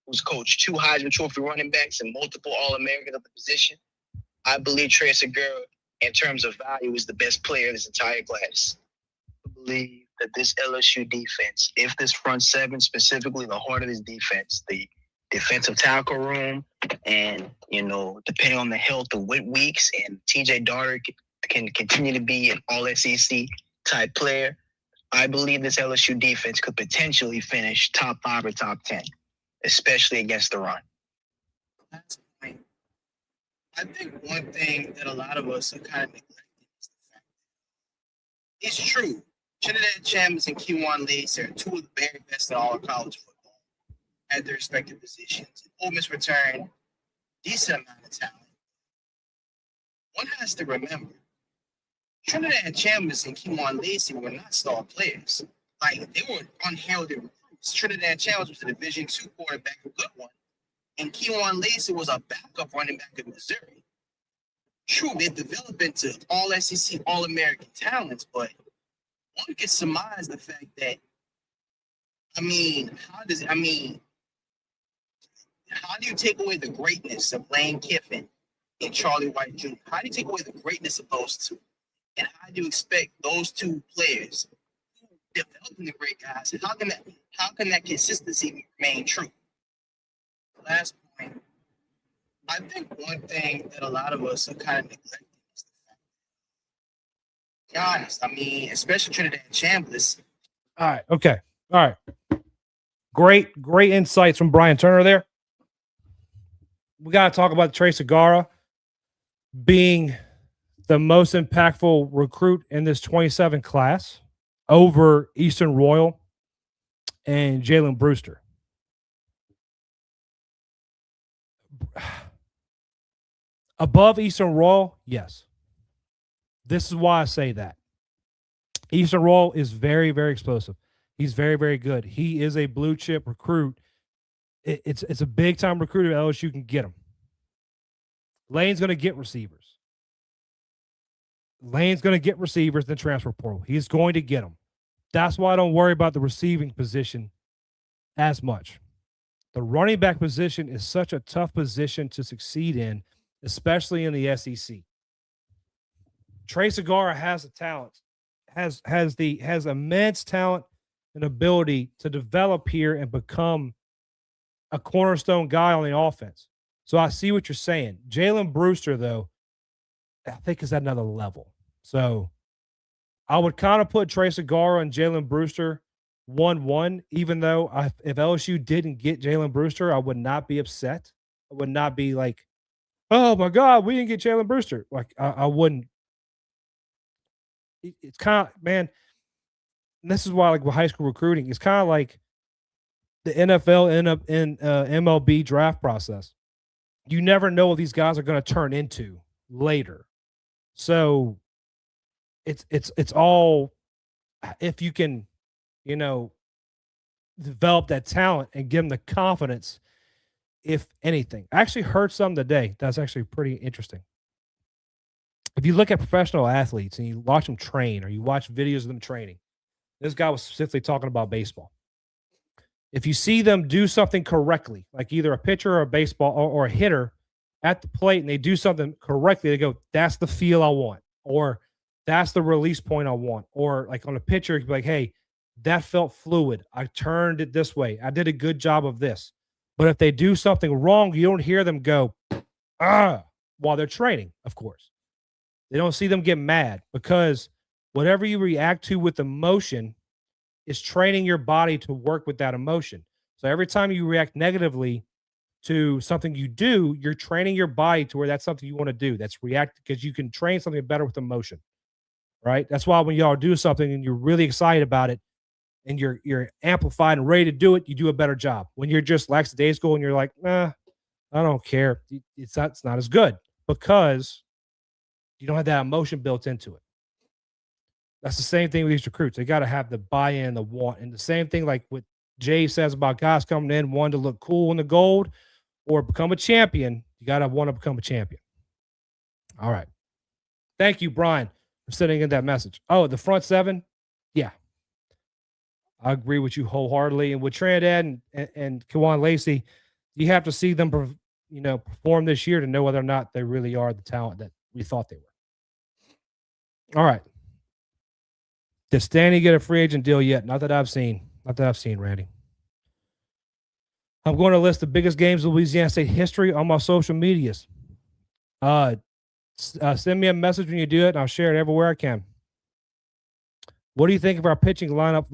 who's coached 2 Heisman Trophy running backs and multiple All-Americans at the position. I believe Trey'dez Green, in terms of value, is the best player in this entire class. I believe that this LSU defense, if this front seven, specifically the heart of this defense, the defensive tackle room, and, depending on the health of Whit Weeks and TJ Dottery can continue to be an all-SEC type player, I believe this LSU defense could potentially finish top 5 or top 10, especially against the run. Last point. I think one thing that a lot of us are kind of neglecting is the fact that it's true. Trinidad Chambers and Kewan Lace are two of the very best in all of college football at their respective positions. And Ole Miss returned decent amount of talent. One has to remember, Trinidad Chambers and Kewan Lace were not star players. Like, they were unheralded recruits. Trinidad Chambers was a Division II quarterback, a good one. And Kewan Lace was a backup running back in Missouri. True, they developed into all-SEC, all-American talents, but one can surmise the fact that, how do you take away the greatness of Lane Kiffin and Charlie White Jr.? How do you take away the greatness of those two? And how do you expect those two players who developing the great guys? And how can that consistency remain true? Last point. I think one thing that a lot of us are kind of neglecting is the fact that, to be honest, especially Trinidad Chambers. All right. Okay. All right. Great insights from Brian Turner there. We got to talk about Trey Segura being the most impactful recruit in this 27 class over Eastern Royal and Jalen Brewster. Above Eastern Royal, yes. This is why I say that. Eastern Royal is very, very explosive. He's very, very good. He is a blue chip recruit. It's a big time recruit at LSU can get him. Lane's going to get receivers. Lane's going to get receivers in the transfer portal. He's going to get them. That's why I don't worry about the receiving position as much. The running back position is such a tough position to succeed in, especially in the SEC. Trey Segura has the talent, has immense talent and ability to develop here and become a cornerstone guy on the offense. So I see what you're saying. Jalen Brewster, though, I think is at another level. So I would kind of put Trey Segura and Jalen Brewster 1-1, even though if LSU didn't get Jalen Brewster, I would not be upset. I would not be like, oh, my God, we didn't get Jalen Brewster. Like, I wouldn't. It's kind of, man, this is why, like, with high school recruiting, it's kind of like the NFL in MLB draft process. You never know what these guys are going to turn into later. So it's all, if you can, develop that talent and give them the confidence, if anything. I actually heard some today that's actually pretty interesting. If you look at professional athletes and you watch them train or you watch videos of them training, this guy was specifically talking about baseball. If you see them do something correctly, like either a pitcher or a baseball or a hitter at the plate, and they do something correctly, they go, that's the feel I want, or that's the release point I want. Or like on a pitcher, you'd be like, hey, that felt fluid. I turned it this way. I did a good job of this. But if they do something wrong, you don't hear them go, while they're training, of course. They don't see them get mad, because whatever you react to with emotion is training your body to work with that emotion. So every time you react negatively to something you do, you're training your body to where that's something you want to do. That's react, because you can train something better with emotion, right? That's why when y'all do something and you're really excited about it and you're amplified and ready to do it, you do a better job. When you're just lackadaisical and you're like, I don't care, it's not as good, because you don't have that emotion built into it. That's the same thing with these recruits. They got to have the buy-in, the want. And the same thing like what Jay says about guys coming in, wanting to look cool in the gold or become a champion. You got to want to become a champion. All right. Thank you, Brian, for sending in that message. Oh, the front seven? Yeah. I agree with you wholeheartedly. And with Trinidad and Kewan Lace, you have to see them perform this year to know whether or not they really are the talent that we thought they were. All right. Did Stanley get a free agent deal yet? Not that I've seen. Not that I've seen, Randy. I'm going to list the biggest games of Louisiana State history on my social medias. Send me a message when you do it, and I'll share it everywhere I can. What do you think of our pitching lineup?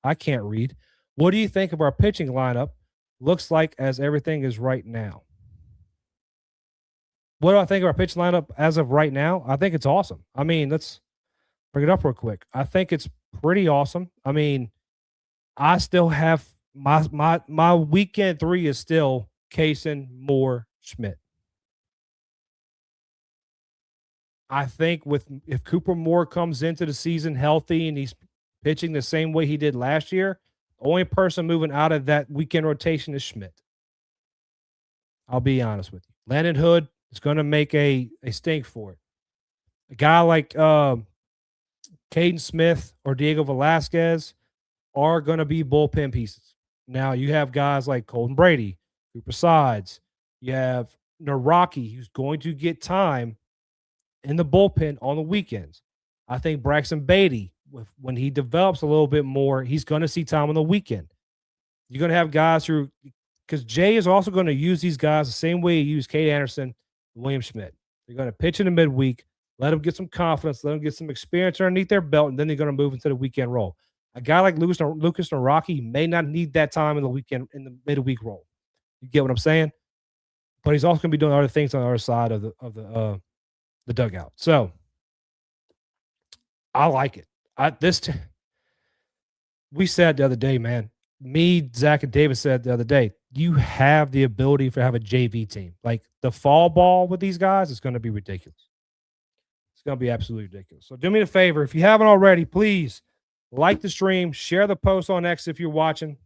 I can't read. What do you think of our pitching lineup? Looks like as everything is right now. What do I think of our pitching lineup as of right now? I think it's awesome. I mean, let's bring it up real quick. I think it's pretty awesome. I mean, I still have my weekend 3 is still Kaysen, Moore, Schmidt. I think if Cooper Moore comes into the season healthy and he's pitching the same way he did last year, the only person moving out of that weekend rotation is Schmidt. I'll be honest with you. Landon Hood is going to make a stink for it. A guy like Caden Smith or Diego Velasquez are going to be bullpen pieces. Now, you have guys like Colton Brady, Cooper Sides. You have Naraki, who's going to get time in the bullpen on the weekends. I think Braxton Beatty, when he develops a little bit more, he's going to see time on the weekend. You're going to have guys who, because Jay is also going to use these guys the same way he used Kate Anderson and William Schmidt. They're going to pitch in the midweek, let them get some confidence, let them get some experience underneath their belt, and then they're going to move into the weekend role. A guy like Lucas Naraki may not need that time in the weekend, in the midweek role. You get what I'm saying? But he's also going to be doing other things on the other side of the dugout. So I like it. We said the other day, man. Me, Zach, and David said the other day, you have the ability to have a JV team. Like the fall ball with these guys is going to be ridiculous. It's going to be absolutely ridiculous. So do me a favor, if you haven't already, please like the stream, share the post on X if you're watching.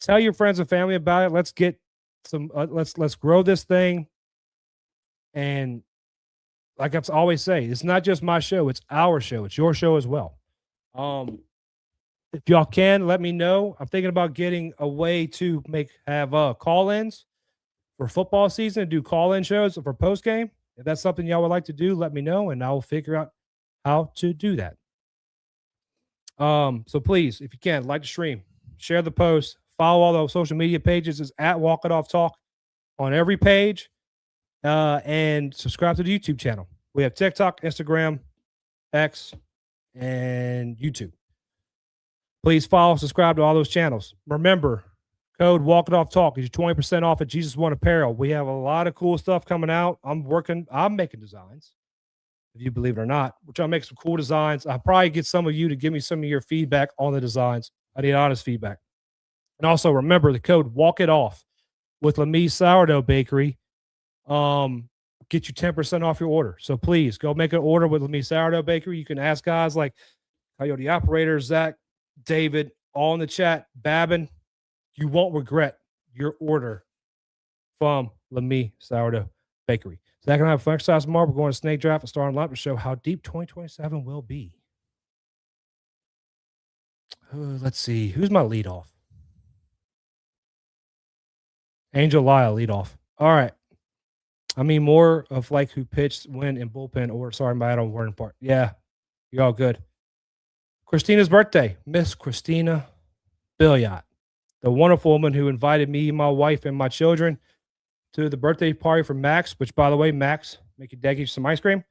Tell your friends and family about it. Let's get some. Let's grow this thing. And like I always say, it's not just my show; it's our show. It's your show as well. If y'all can, let me know. I'm thinking about getting a way to have call-ins for football season and do call-in shows for post game. If that's something y'all would like to do, let me know, and I'll figure out how to do that. So please, if you can, like the stream, share the post, follow all those social media pages. It's at Walk It Off Talk on every page, and subscribe to the YouTube channel. We have TikTok, Instagram, X, and YouTube. Please follow, subscribe to all those channels. Remember, code Walk It Off Talk is 20% off at Jesus One Apparel. We have a lot of cool stuff coming out. I'm making designs, if you believe it or not, which I'll make some cool designs. I'll probably get some of you to give me some of your feedback on the designs. I need honest feedback. And also remember the code Walk It Off with Lamie Sourdough Bakery. Get you 10% off your order. So please go make an order with Lamie Sourdough Bakery. You can ask guys like Coyote Operator, Zach, David, all in the chat. Babin, you won't regret your order from Lamie Sourdough Bakery. Zach and I have fun exercise tomorrow. We're going to snake draft and starting lineup to show how deep 2027 will be. Let's see. Who's my leadoff? Angel Lyle leadoff. All right. I mean, more of like who pitched, when, in bullpen order. Sorry, my own word part. Yeah, you're all good. Christina's birthday. Miss Christina Billiot, the wonderful woman who invited me, my wife, and my children to the birthday party for Max, which, by the way, Max, make your dad get you some ice cream.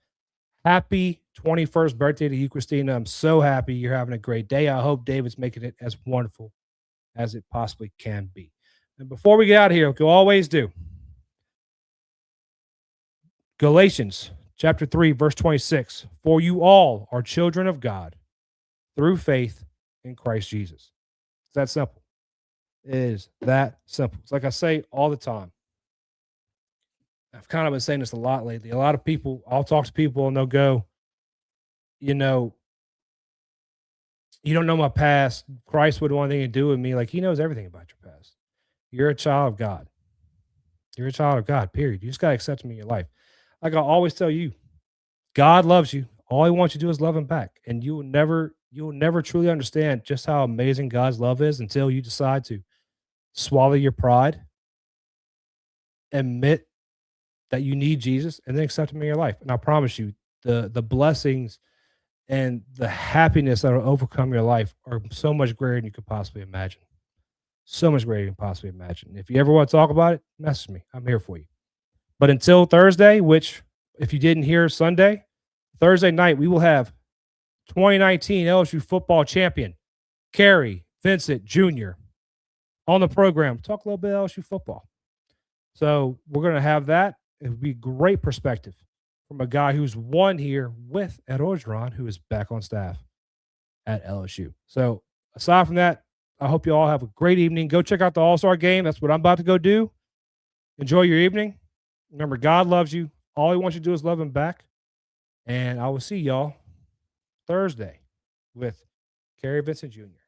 Happy 21st birthday to you, Christina. I'm so happy you're having a great day. I hope David's making it as wonderful as it possibly can be. And before we get out of here, like we always do, Galatians chapter 3, verse 26. For you all are children of God through faith in Christ Jesus. It's that simple. It is that simple. It's like I say all the time. I've kind of been saying this a lot lately. A lot of people, I'll talk to people and they'll go, you know, you don't know my past. Christ wouldn't want anything to do with me. Like, he knows everything about your past. You're a child of God. You're a child of God, period. You just got to accept him in your life. Like I always tell you, God loves you. All he wants you to do is love him back. And you will never truly understand just how amazing God's love is until you decide to swallow your pride, admit that you need Jesus, and then accept him in your life. And I promise you, the blessings and the happiness that will overcome your life are so much greater than you could possibly imagine. So much greater than you can possibly imagine. If you ever want to talk about it, message me. I'm here for you. But until Thursday, which if you didn't hear Sunday, Thursday night, we will have 2019 LSU football champion, Kerry Vincent Jr. on the program. Talk a little bit of LSU football. So we're going to have that. It would be great perspective from a guy who's won here with Ed Orgeron, who is back on staff at LSU. So aside from that, I hope you all have a great evening. Go check out the All-Star game. That's what I'm about to go do. Enjoy your evening. Remember, God loves you. All he wants you to do is love him back. And I will see y'all Thursday with Kerry Vincent Jr.